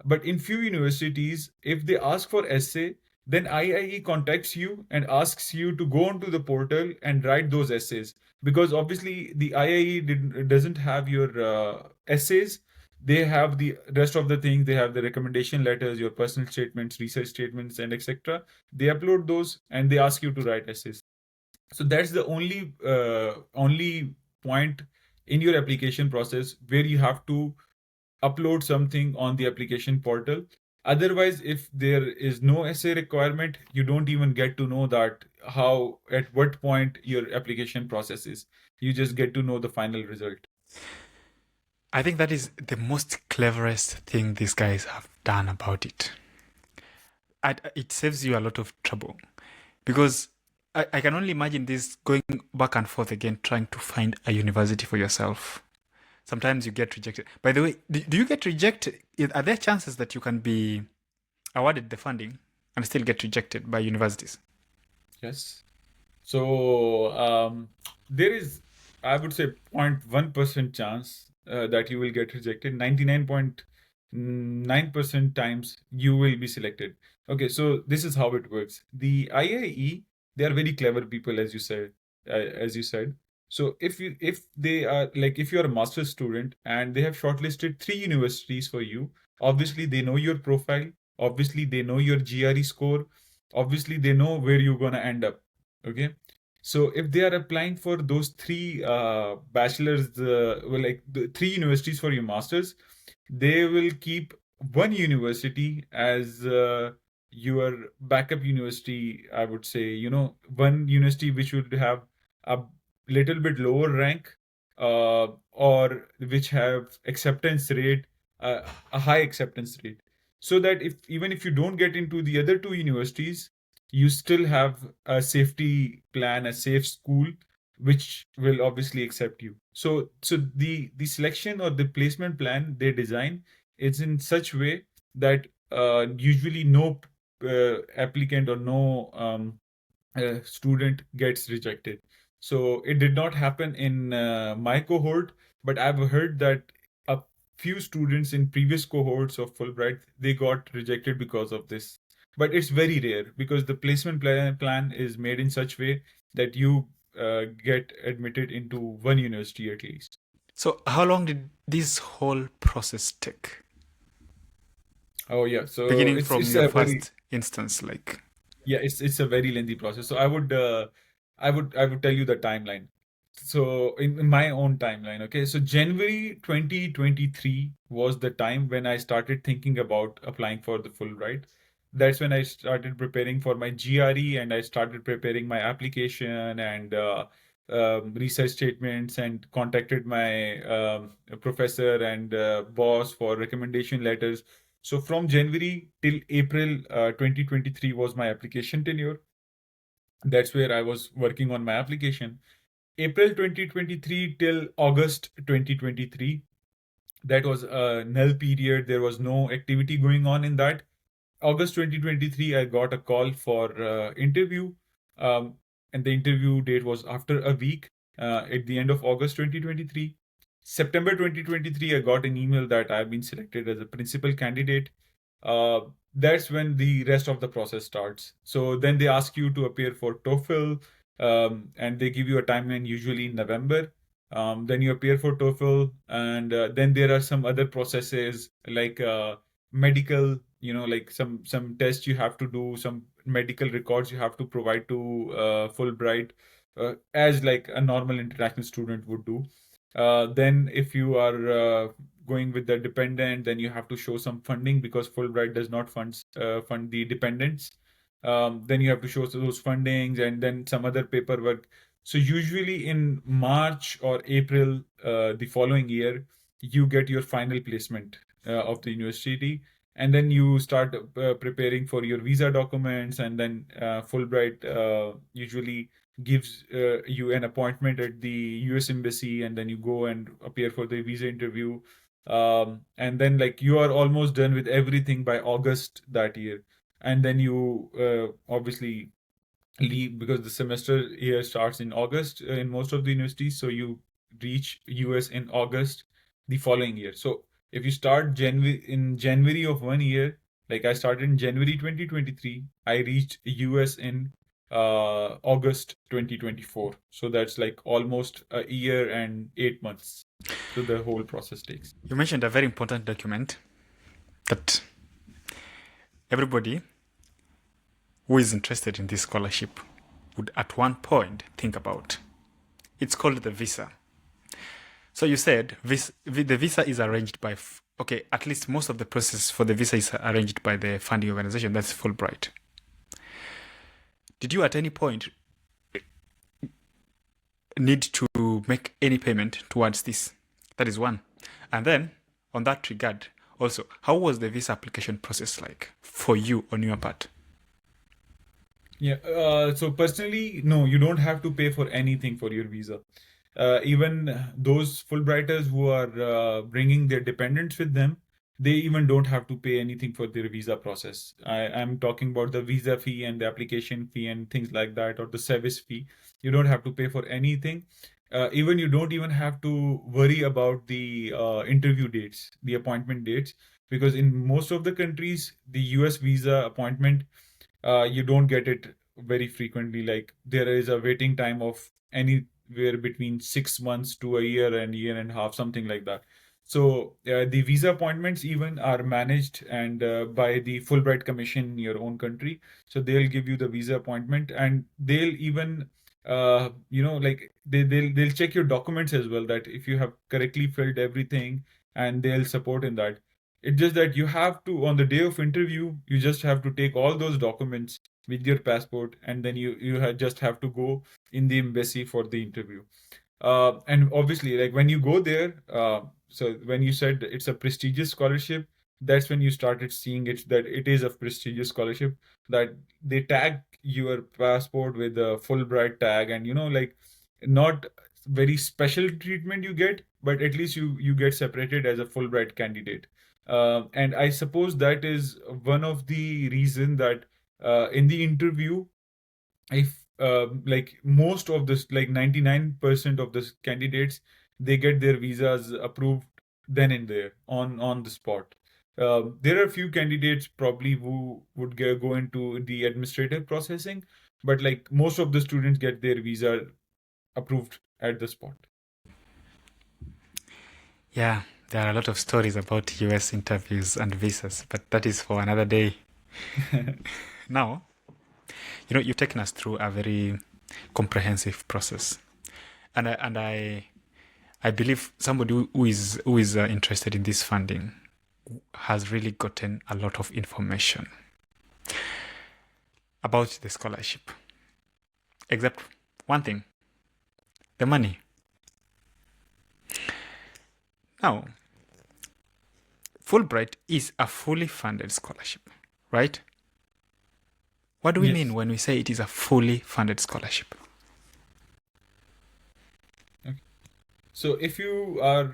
but in few universities, if they ask for essay, then IIE contacts you and asks you to go onto the portal and write those essays. Because obviously the IIE doesn't have your essays. They have the rest of the things. They have the recommendation letters, your personal statements, research statements, and etc. They upload those and they ask you to write essays. So that's the only point in your application process where you have to upload something on the application portal. Otherwise, if there is no essay requirement, you don't even get to know that how at what point your application process is. You just get to know the final result. I think that is the most cleverest thing these guys have done about it. It saves you a lot of trouble because I can only imagine this going back and forth again, trying to find a university for yourself. Sometimes you get rejected. By the way, do you get rejected? Are there chances that you can be awarded the funding and still get rejected by universities? Yes. So there is, I would say, 0.1% chance that you will get rejected. 99.9% times you will be selected. Okay, so this is how it works. The IIE, they are very clever people, as you said. So if they are like, if you are a master's student and they have shortlisted 3 universities for you, obviously they know your profile. Obviously they know your GRE score. Obviously they know where you're gonna end up. Okay, so if they are applying for those three bachelors, well, like the 3 universities for your masters, they will keep one university as your backup university. I would say, one university which would have a little bit lower rank, or which have acceptance rate, a high acceptance rate, so that if even if you don't get into the other 2 universities, you still have a safety plan, a safe school, which will obviously accept you. So the selection or the placement plan they design is in such way that usually no applicant or no student gets rejected. So it did not happen in my cohort, but I've heard that a few students in previous cohorts of Fulbright, they got rejected because of this. But it's very rare because the placement plan is made in such way that you get admitted into one university at least. So how long did this whole process take? Oh yeah, so Beginning it's from it's your a very first instance, like. yeah, it's a very lengthy process. So I would tell you the timeline. So in my own timeline, okay. So January 2023 was the time when I started thinking about applying for the Fulbright. That's when I started preparing for my GRE and I started preparing my application and research statements and contacted my professor and boss for recommendation letters. So from January till April 2023 was my application tenure. That's where I was working on my application. April 2023 till August 2023. That was a null period. There was no activity going on in that. August 2023, I got a call for interview, um, and the interview date was after a week at the end of August 2023. September 2023, I got an email that I've been selected as a principal candidate. Uh, that's when the rest of the process starts. So then they ask you to appear for TOEFL, and they give you a timeline, usually in November. Then you appear for TOEFL, and then there are some other processes like medical, like some tests you have to do, some medical records you have to provide to Fulbright, as like a normal international student would do. Then if you are going with the dependent, then you have to show some funding because Fulbright does not fund the dependents. Then you have to show those fundings and then some other paperwork. So usually in March or April the following year, you get your final placement of the university, and then you start preparing for your visa documents, and then Fulbright usually gives you an appointment at the US embassy, and then you go and appear for the visa interview, and then like you are almost done with everything by August that year, and then you obviously leave because the semester here starts in August in most of the universities, so you reach US in August the following year. So if you start January of one year, like I started in January 2023, I reached US in August 2024. So that's like almost a year and 8 months. So the whole process takes. You mentioned a very important document that everybody who is interested in this scholarship would at one point think about. It's called the visa. So you said the visa is arranged by, okay, at least most of the process for the visa is arranged by the funding organization, that's Fulbright. Did you at any point need to make any payment towards this? That is one. And then, on that regard, also, how was the visa application process like for you on your part? Yeah, so personally, no, you don't have to pay for anything for your visa. Even those Fulbrighters who are bringing their dependents with them, they even don't have to pay anything for their visa process. I'm talking about the visa fee and the application fee and things like that, or the service fee. You don't have to pay for anything. Even you don't even have to worry about the interview dates, the appointment dates, because in most of the countries, the US visa appointment, you don't get it very frequently. Like there is a waiting time of anywhere between 6 months to a year and a half, something like that. So the visa appointments even are managed and by the Fulbright Commission in your own country. So they'll give you the visa appointment, and they'll even like they'll check your documents as well, that if you have correctly filled everything, and they'll support in that. It's just that you have to, on the day of interview, you just have to take all those documents with your passport, and then just have to go in the embassy for the interview. And obviously, like when you go there, so when you said it's a prestigious scholarship, that's when you started seeing it, that it is a prestigious scholarship, that they tag your passport with a Fulbright tag, and like not very special treatment you get, but at least you get separated as a Fulbright candidate. And I suppose that is one of the reason that in the interview, if like most of this, like 99% of the candidates, they get their visas approved then and there on the spot. There are a few candidates probably who would go into the administrative processing, but like most of the students get their visa approved at the spot. Yeah, there are a lot of stories about US interviews and visas, but that is for another day. Now, you've taken us through a very comprehensive process, and I believe somebody who is interested in this funding has really gotten a lot of information about the scholarship, except one thing: the money. Now, Fulbright is a fully funded scholarship, right? What do we Yes. mean when we say it is a fully funded scholarship? So if you are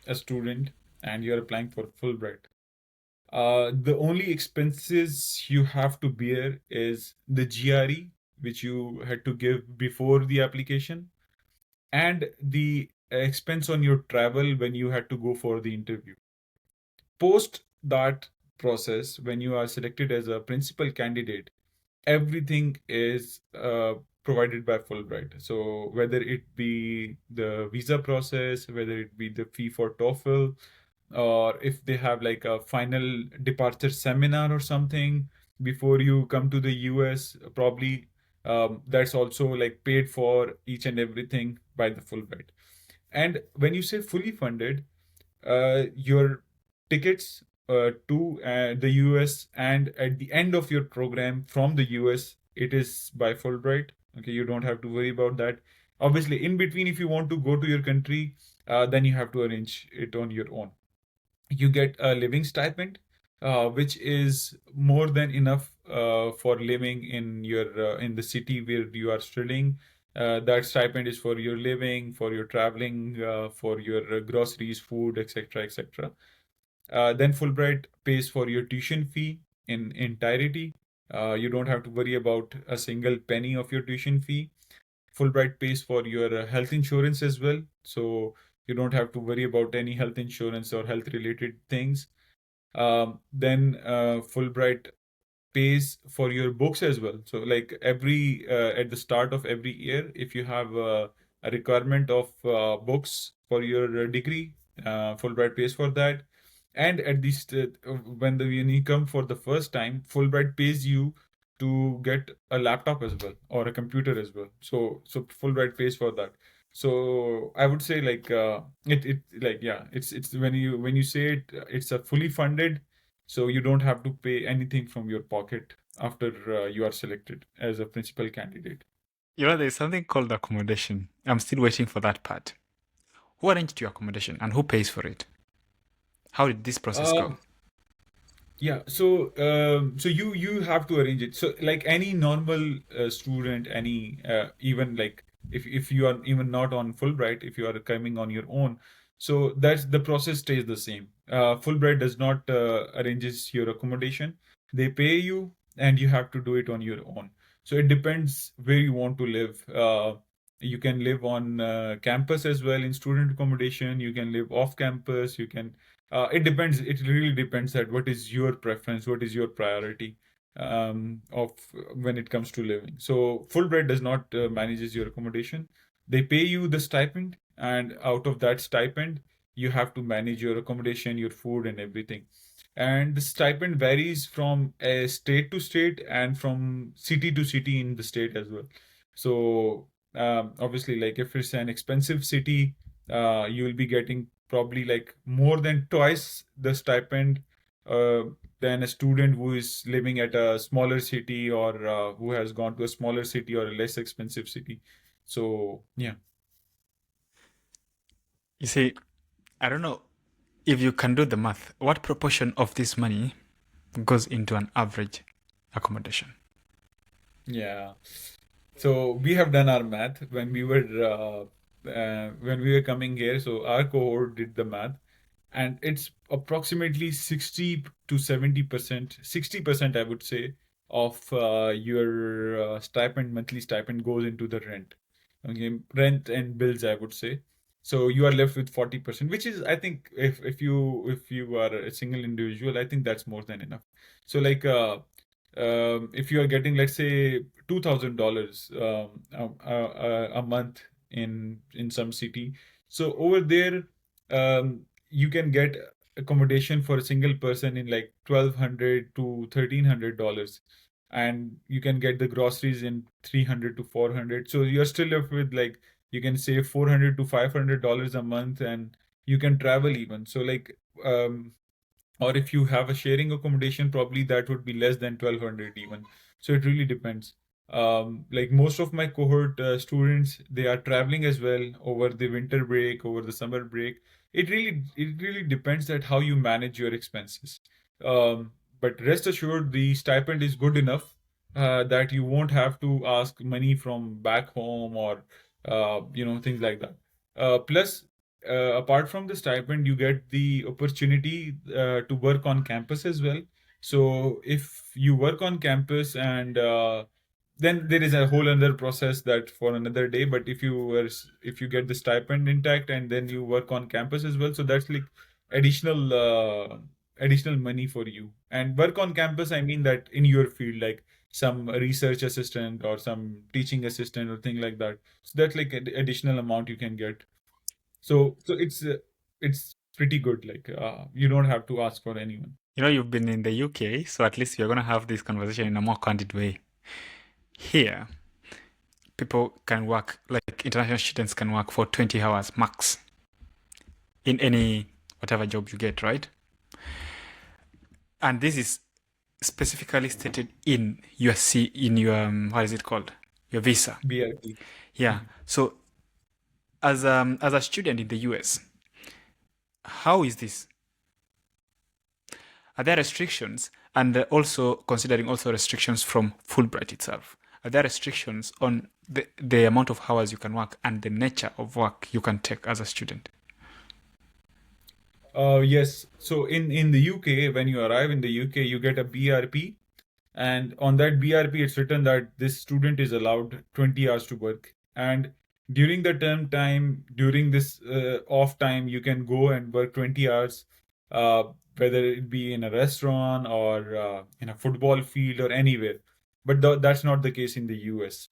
a student and you're applying for Fulbright, the only expenses you have to bear is the GRE, which you had to give before the application, and the expense on your travel when you had to go for the interview. Post that process, when you are selected as a principal candidate, everything is provided by Fulbright. So whether it be the visa process, whether it be the fee for TOEFL, or if they have like a final departure seminar or something before you come to the US, probably that's also like paid for each and everything by the Fulbright. And when you say fully funded, your tickets to the US, and at the end of your program from the US, it is by Fulbright. Okay, you don't have to worry about that. Obviously, in between, if you want to go to your country, then you have to arrange it on your own. You get a living stipend, which is more than enough for living in your in the city where you are studying. That stipend is for your living, for your traveling, for your groceries, food, etc., etc. Then Fulbright pays for your tuition fee in entirety. You don't have to worry about a single penny of your tuition fee. Fulbright pays for your health insurance as well, so you don't have to worry about any health insurance or health related things. Then Fulbright pays for your books as well. So like every at the start of every year, if you have a requirement of books for your degree, Fulbright pays for that. And at least when you come for the first time, Fulbright pays you to get a laptop as well or a computer as well. So Fulbright pays for that. So I would say like it like yeah, it's when you say it, it's a fully funded, so you don't have to pay anything from your pocket after you are selected as a principal candidate. You know, there's something called accommodation. I'm still waiting for that part. Who arranged your accommodation and who pays for it? How did this process go? Um, Yeah, so you have to arrange it. So like any normal student, any even like if you are even not on Fulbright, if you are coming on your own, so that's the process stays the same. Fulbright does not arranges your accommodation. They pay you, and you have to do it on your own. So it depends where you want to live. You can live on campus as well in student accommodation. You can live off campus. You can it depends. It really depends at what is your preference, what is your priority of when it comes to living. So Fulbright does not manages your accommodation. They pay you the stipend, and out of that stipend, you have to manage your accommodation, your food, and everything. And the stipend varies from state to state and from city to city in the state as well. So obviously, like if it's an expensive city, you will be getting probably like more than twice the stipend uh, than a student who is living at a smaller city or who has gone to a smaller city or a less expensive city. So yeah. You see, I don't know if you can do the math. What proportion of this money goes into an average accommodation? Yeah. So we have done our math when we were coming here. So our cohort did the math, and it's approximately 60 to 70%, 60% I would say, of your stipend, monthly stipend goes into the rent. Okay, rent and bills, I would say. So you are left with 40%, which is, I think, if you are a single individual, I think that's more than enough. So like if you are getting, let's say, $2,000 a month in some city, so over there you can get accommodation for a single person in like 1,200 to $1,300, and you can get the groceries in 300 to 400. So you're still left with like you can save $400 to $500 a month, and you can travel even. So like or if you have a sharing accommodation, probably that would be less than 1,200 even. So it really depends. Like most of my cohort students, they are traveling as well over the winter break, over the summer break. It really depends at how you manage your expenses. But rest assured, the stipend is good enough that you won't have to ask money from back home or things like that. Plus, apart from the stipend, you get the opportunity to work on campus as well. So if you work on campus and then there is a whole other process that for another day. But if you get the stipend intact and then you work on campus as well, so that's like additional additional money for you. And work on campus, I mean that in your field, like some research assistant or some teaching assistant or thing like that. So that's like an additional amount you can get. So it's pretty good. Like you don't have to ask for anyone. You've been in the UK, so at least you're going to have this conversation in a more candid way. Here, people can work, like international students can work for 20 hours max in any whatever job you get, right? And this is specifically stated in your what is it called? Your visa. BRP. Yeah. So as a student in the US, how is this? Are there restrictions? And also considering also restrictions from Fulbright itself. Are there restrictions on the amount of hours you can work and the nature of work you can take as a student? Yes. So in the UK, when you arrive in the UK, you get a BRP, and on that BRP, it's written that this student is allowed 20 hours to work. And during the term time, during this off time, you can go and work 20 hours, whether it be in a restaurant or in a football field or anywhere. But that's not the case in the US.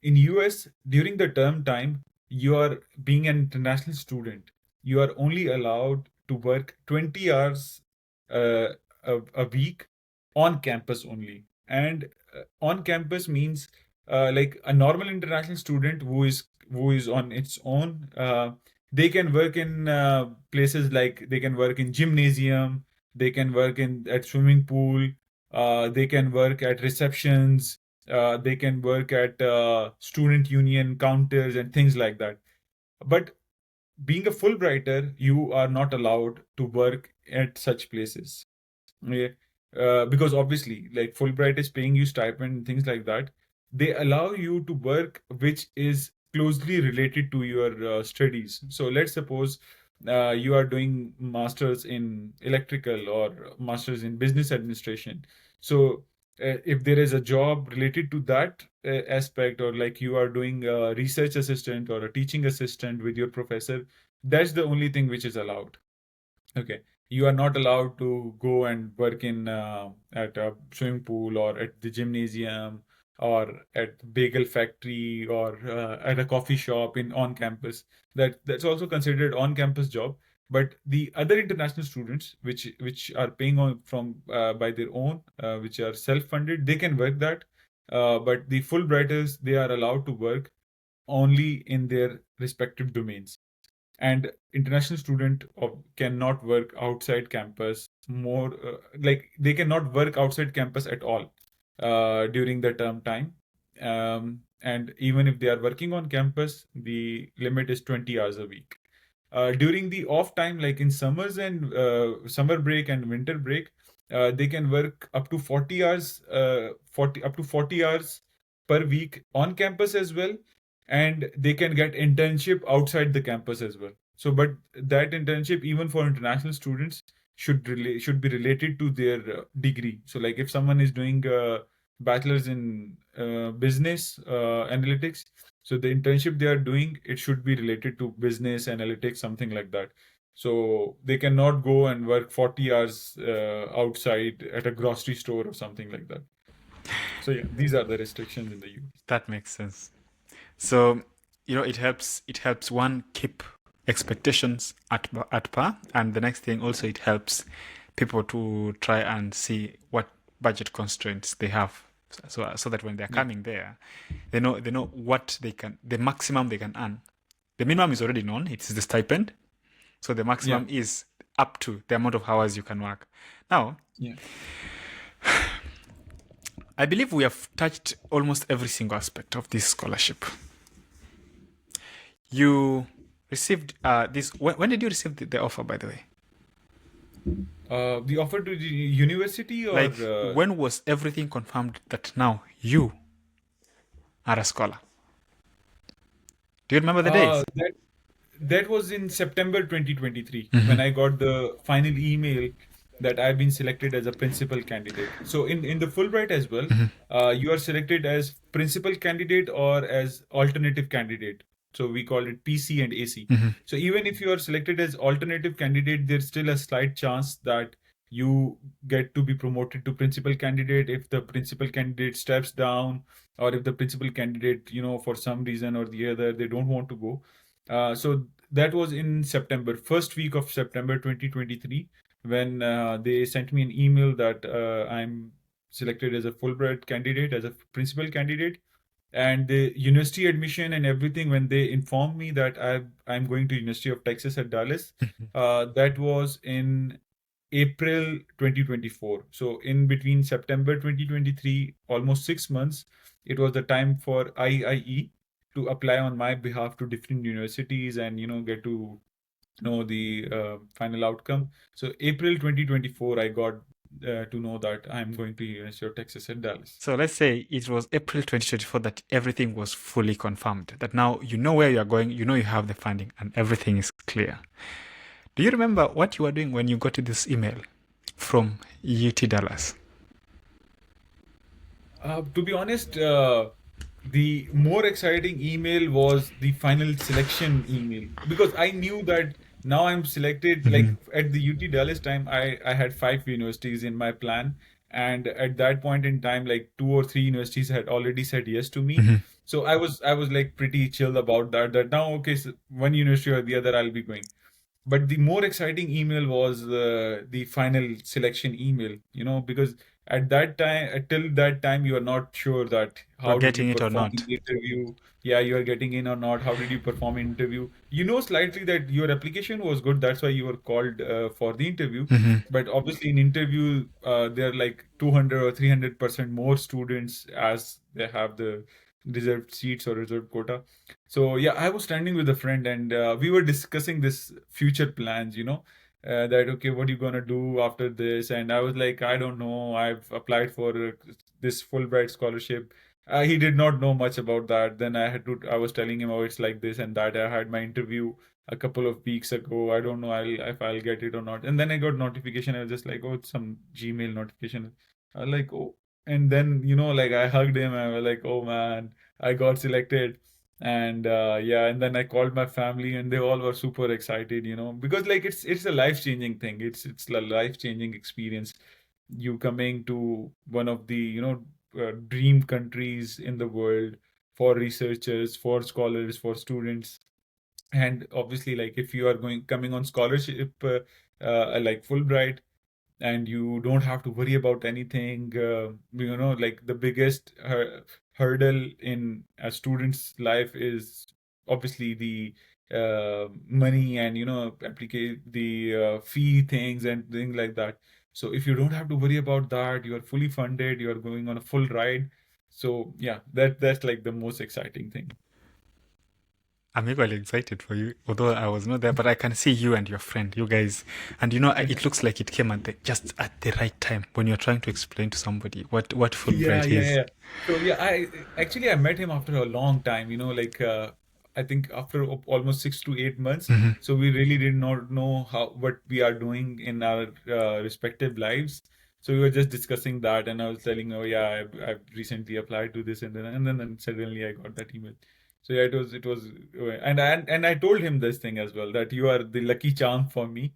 In US, during the term time, you are being an international student. You are only allowed to work 20 hours a week on campus only. And on campus means like a normal international student who is on its own. They can work in places like they can work in gymnasium, they can work in at swimming pool, they can work at receptions, they can work at student union counters and things like that. But being a Fulbrighter, you are not allowed to work at such places. Yeah. Because obviously, like Fulbright is paying you stipend and things like that. They allow you to work which is closely related to your studies. So let's suppose you are doing masters in electrical or masters in business administration. So if there is a job related to that aspect, or like you are doing a research assistant or a teaching assistant with your professor, that's the only thing which is allowed. Okay, you are not allowed to go and work in at a swimming pool or at the gymnasium or at bagel factory or at a coffee shop in on campus. That's also considered on campus job. But the other international students, which are paying on from by their own, which are self-funded, they can work that. But the Fulbrighters, they are allowed to work only in their respective domains. And international student cannot work outside campus more, like they cannot work outside campus at all during the term time. And even if they are working on campus, the limit is 20 hours a week. During the off time, like in summers and summer break and winter break, they can work up to 40 hours, 40 hours per week on campus as well, and they can get internship outside the campus as well. So, but that internship, even for international students, should be related to their degree. So, like if someone is doing bachelor's in business analytics, so the internship they are doing, it should be related to business analytics, something like that. So they cannot go and work 40 hours outside at a grocery store or something like that. So yeah, these are the restrictions in the US. That makes sense. So, it helps one keep expectations at par, and the next thing also it helps people to try and see what budget constraints they have, so that when they're Yeah. coming there, they know what the maximum they can earn. The minimum is already known; it's the stipend. So the maximum is up to the amount of hours you can work. Now, Yeah. I believe we have touched almost every single aspect of this scholarship. You received this. When did you receive the offer, by the way? The offer to the university, or Like, when was everything confirmed that now you are a scholar? Do you remember the days? That was in September 2023 when Mhm. I got the final email that I've been selected as a principal candidate. So in the Fulbright as well, Mhm. you are selected as principal candidate or as alternative candidate. So we call it PC and AC. Mhm. So even if you are selected as alternative candidate, there's still a slight chance that you get to be promoted to principal candidate if the principal candidate steps down, or if the principal candidate, for some reason or the other, they don't want to go. So that was in September, first week of September 2023, when they sent me an email that I'm selected as a Fulbright candidate, as a principal candidate. And the university admission and everything, when they informed me that I'm going to University of Texas at Dallas, that was in April 2024. So in between September 2023, almost 6 months, it was the time for IIE to apply on my behalf to different universities and get to know the final outcome. So April 2024, I got to know that I'm going to University of Texas at Dallas. So let's say it was April 2024 that everything was fully confirmed. That now you know where you are going, you know you have the funding, and everything is clear. Do you remember what you were doing when you got this email from UT Dallas? To be honest, the more exciting email was the final selection email, because I knew that now I'm selected. Like Mhm. at the UT Dallas time, I had 5 universities in my plan, and at that point in time, like 2 or 3 universities had already said yes to me. Mhm. So I was like pretty chill about that. That now, okay, so one university or the other, I'll be going. But the more exciting email was the final selection email, because at that time, till that time, you are not sure that You are how did you getting it or perform in not? the interview. Yeah, you are getting in or not. How did you perform in interview? You know slightly that your application was good. That's why you were called for the interview. Mhm. But obviously, in interview, there are like 200 or 300% more students as they have the reserved seats or reserved quota. So yeah, I was standing with a friend, and we were discussing this future plans. That okay, what are you gonna do after this? And I was like, I don't know. I've applied for this Fulbright scholarship. He did not know much about that. Then I was telling him, oh, it's like this and that. I had my interview a couple of weeks ago. I don't know if I'll get it or not. And then I got notification. I was just like, oh, it's some Gmail notification. I was like, oh. And then, like I hugged him. I was like, oh man, I got selected. And yeah, and then I called my family, and they all were super excited, because like it's a life-changing thing. It's a life-changing experience. You coming to one of the dream countries in the world for researchers, for scholars, for students. And obviously, like if you are going coming on scholarship, like Fulbright, and you don't have to worry about anything. Like the biggest hurdle in a student's life is obviously the money, and applicate the fee things and things like that. So if you don't have to worry about that, you are fully funded, you are going on a full ride. So yeah, that's like the most exciting thing. I'm equally excited for you, although I was not there, but I can see you and your friend, you guys, and it looks like it came just at the right time when you're trying to explain to somebody what Yeah, Fulbright yeah, is. yeah. So yeah, I met him after a long time, like I think after almost 6 to 8 months. Mhm. So we really did not know what we are doing in our respective lives. So we were just discussing that, and I was telling, oh yeah, I've recently applied to this, and then suddenly I got that email. So yeah, it was, and I told him this thing as well, that you are the lucky charm for me.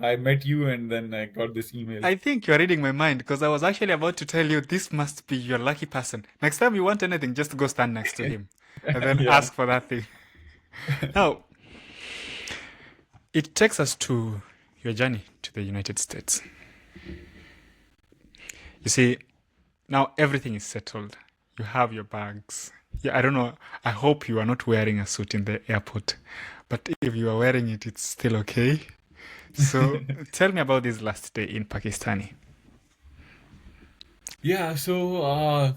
I met you, and then I got this email. I think you're reading my mind because I was actually about to tell you this must be your lucky person. Next time you want anything, just go stand next to him and then Yeah. ask for that thing. Now, it takes us to your journey to the United States. You see, now everything is settled. You have your bags. Yeah, I don't know. I hope you are not wearing a suit in the airport. But if you are wearing it, it's still okay. So tell me about this last day in Pakistani. Yeah, so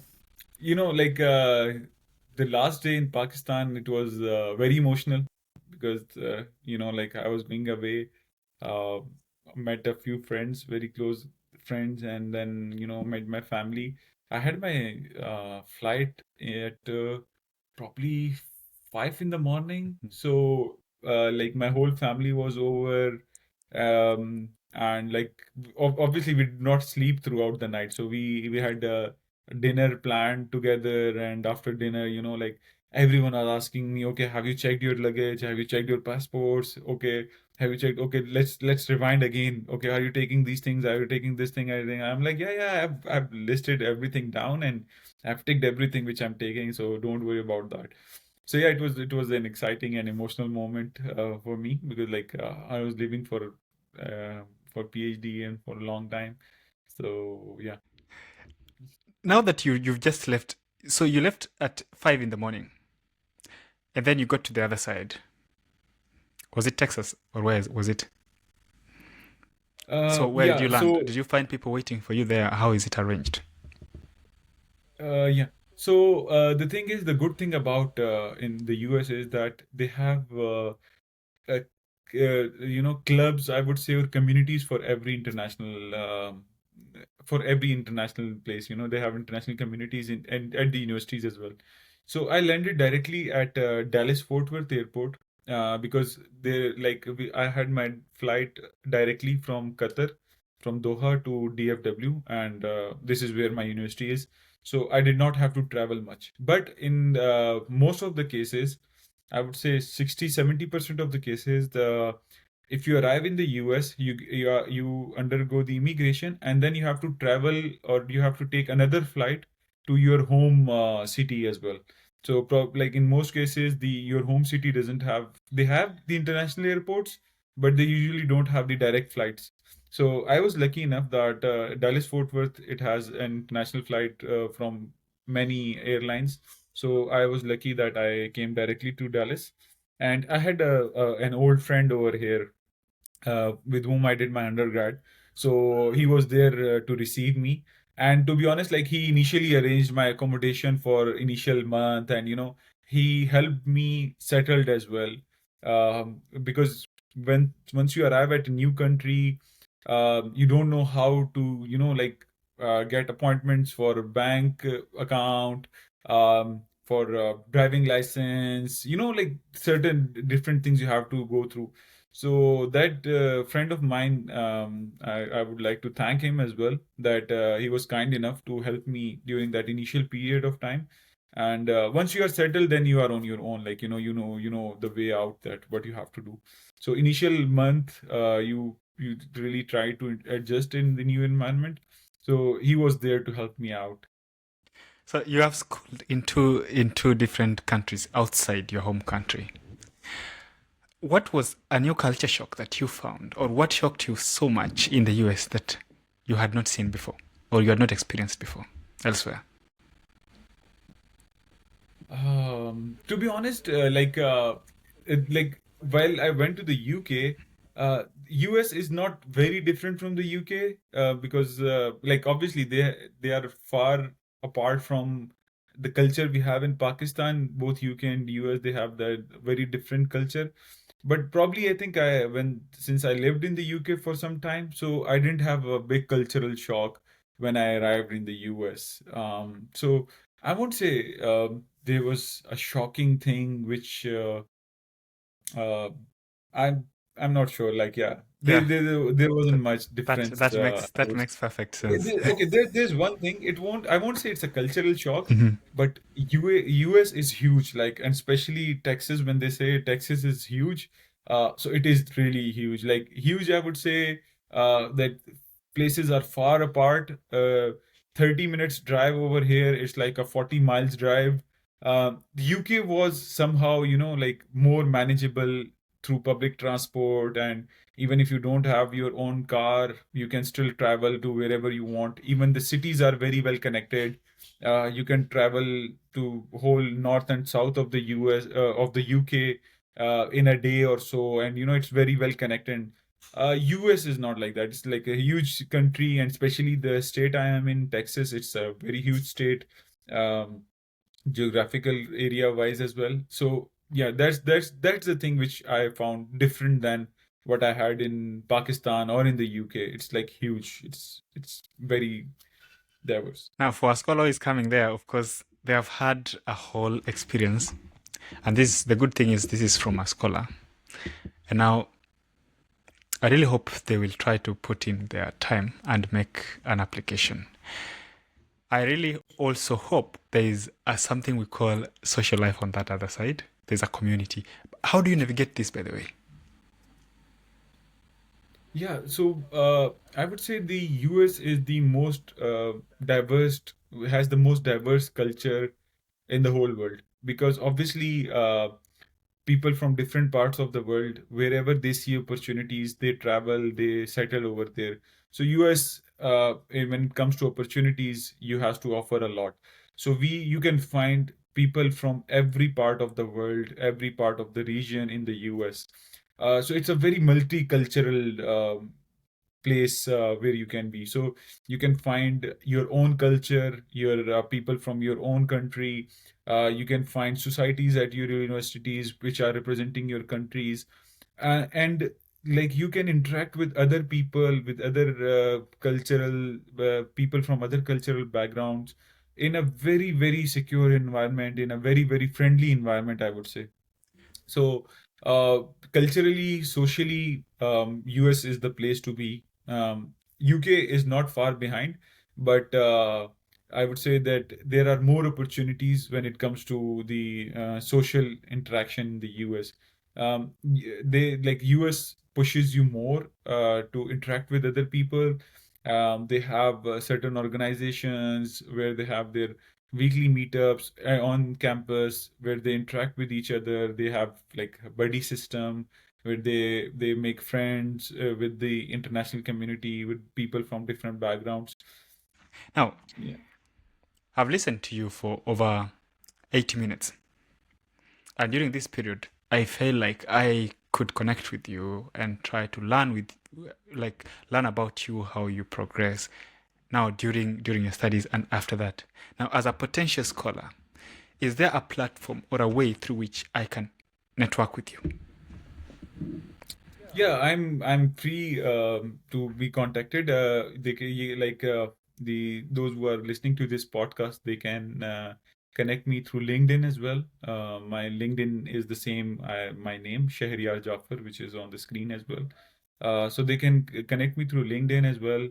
like the last day in Pakistan, it was very emotional because like I was going away, uh, met a few friends, very close friends, and then met my family. I had my flight at probably 5 in the morning. So like my whole family was over, and like obviously we did not sleep throughout the night. So we had dinner planned together, and after dinner, like everyone was asking me, okay, have you checked your luggage? Have you checked your passports? Okay, have you checked? Okay, let's rewind again. Okay, are you taking these things? Are you taking this thing? Everything? I'm like, yeah, I've listed everything down and I've ticked everything which I'm taking, so don't worry about that. So yeah, it was an exciting and emotional moment for me, because like I was living for PhD and for a long time. So yeah. Now that you've just left, so you left at 5 in the morning, and then you got to the other side. Was it Texas or where was it? So where did Yeah. you land? So Did you find people waiting for you there? How is it arranged? yeah. So the thing is, the good thing about in the US is that they have clubs, I would say, or communities for every international place. They have international communities and at the universities as well. So I landed directly at Dallas Fort Worth Airport, because I had my flight directly from Qatar, from Doha to DFW, and this is where my university is. So I did not have to travel much. But in most of the cases, I would say 60-70% of the cases, if you arrive in the US, you undergo the immigration, and then you have to travel, or you have to take another flight to your home city as well. So like in most cases, the your home city doesn't have, they have the international airports, but they usually don't have the direct flights. So I was lucky enough that Dallas Fort Worth, it has an international flight from many airlines. So I was lucky that I came directly to Dallas, and I had an old friend over here with whom I did my undergrad. So he was there to receive me. And to be honest, like he initially arranged my accommodation for initial month, and he helped me settled as well. Because once you arrive at a new country, you don't know how to like get appointments for a bank account, for driving license, like certain different things you have to go through. So that friend of mine, I would like to thank him as well, that he was kind enough to help me during that initial period of time. And once you are settled, then you are on your own. Like you know the way out, that what you have to do. So initial month, you really try to adjust in the new environment. So he was there to help me out. So you have schooled in two different countries outside your home country. What was a new culture shock that you found, or what shocked you so much in the US that you had not seen before, or you had not experienced before elsewhere? To be honest, like while I went to the UK, US is not very different from the UK, because like obviously they are far apart from the culture we have in Pakistan. Both UK and US, they have that very different culture. But probably I think since I lived in the UK for some time, so I didn't have a big cultural shock when I arrived in the US. So I won't say there was a shocking thing which uh, I'm I'm not sure. Like yeah, Yeah, there wasn't that much that difference. that makes I that would makes perfect sense. Okay, there's one thing. I won't say it's a cultural shock, Mhm. but US is huge. Like, and especially Texas, when they say Texas is huge, so it is really huge. Like huge, I would say that places are far apart. 30 minutes drive over here, it's like a 40 miles drive. The UK was somehow, like more manageable through public transport, and even if you don't have your own car, you can still travel to wherever you want. Even the cities are very well connected. You can travel to whole north and south of the US, of the UK, in a day or so, and it's very well connected. US is not like that. It's like a huge country, and especially the state I am in, Texas. It's a very huge state. Um, Geographical area wise as well. So yeah, that's the thing which I found different than what I had in Pakistan or in the UK. It's like huge. It's very diverse. Now, for a scholar who is coming there, of course, they have had a whole experience, and the good thing is this is from a scholar. And now I really hope they will try to put in their time and make an application. I really also hope there is something we call social life on that other side. There's a community. How do you navigate this, by the way? Yeah, so I would say the US is the most diverse, has the most diverse culture in the whole world, because obviously people from different parts of the world, wherever they see opportunities, they travel, they settle over there. So US, when it comes to opportunities, you have to offer a lot. So you can find people from every part of the world, every part of the region in the US. So it's a very multicultural place where you can be. So you can find your own culture, your people from your own country. You can find societies at your universities which are representing your countries, and like you can interact with other people, with other cultural people from other cultural backgrounds in a very, very secure environment, in a very, very friendly environment, I would say. So, culturally, socially, US is the place to be. UK is not far behind, but I would say that there are more opportunities when it comes to the social interaction in the US. They like US pushes you more to interact with other people. They have certain organizations where they have their weekly meetups on campus where they interact with each other. They have like a buddy system where they make friends with the international community, with people from different backgrounds. Now, Yeah. I've listened to you for over 80 minutes. And during this period, I felt like I could connect with you and try to learn about you, how you progress now during your studies and after that. Now, as a potential scholar, is there a platform or a way through which I can network with you? Yeah, I'm free to be contacted. Like the those who are listening to this podcast, they can connect me through LinkedIn as well. My LinkedIn is the same, my name, Shehryar Jafar, which is on the screen as well. So they can connect me through LinkedIn as well.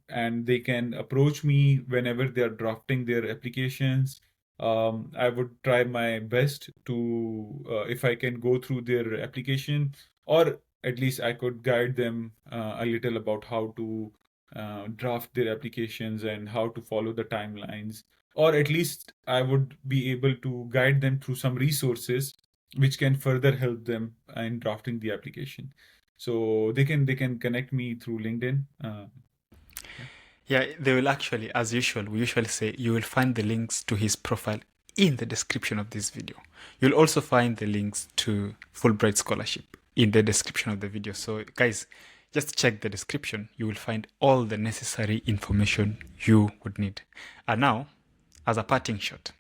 And they can approach me whenever they are drafting their applications. I would try my best to, if I can go through their application, or at least I could guide them a little about how to draft their applications and how to follow the timelines. Or at least I would be able to guide them through some resources which can further help them in drafting the application. So they can connect me through LinkedIn. Yeah. Yeah, they will actually, as usual, we usually say you will find the links to his profile in the description of this video. You'll also find the links to Fulbright Scholarship in the description of the video. So, guys, just check the description. You will find all the necessary information you would need. And now, as a parting shot,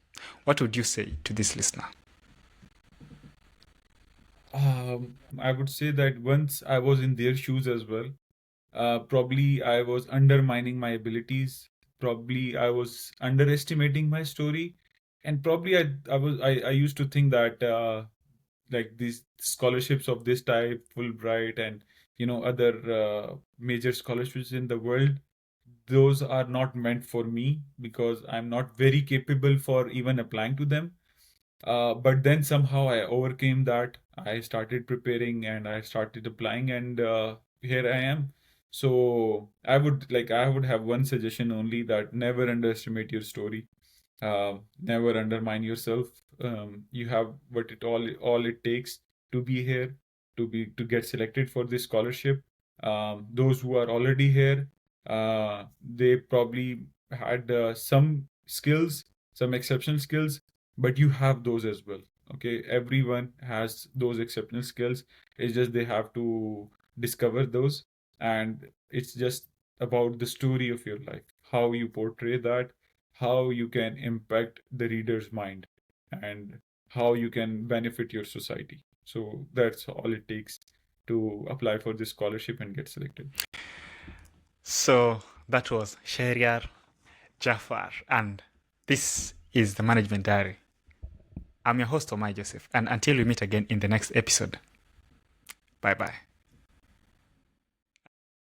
what would you say to this listener? I would say that once I was in their shoes as well. Probably I was undermining my abilities. Probably I was underestimating my story, and probably I used to think that like these scholarships of this type, Fulbright, and other major scholarships in the world, those are not meant for me because I'm not very capable for even applying to them. But then somehow I overcame that. I started preparing and I started applying, and here I am. So I would have one suggestion only, that never underestimate your story. Never undermine yourself. You have what it all it takes to be here, to get selected for this scholarship. Those who are already here, they probably had some skills, some exceptional skills, but you have those as well. Okay, everyone has those exceptional skills. It's just they have to discover those, and it's just about the story of your life, how you portray that, how you can impact the reader's mind, and how you can benefit your society. So that's all it takes to apply for this scholarship and get selected. So, that was Shehryar Jafar, and this is the Management Diary. I'm your host, Omai Joseph, and until we meet again in the next episode, bye-bye.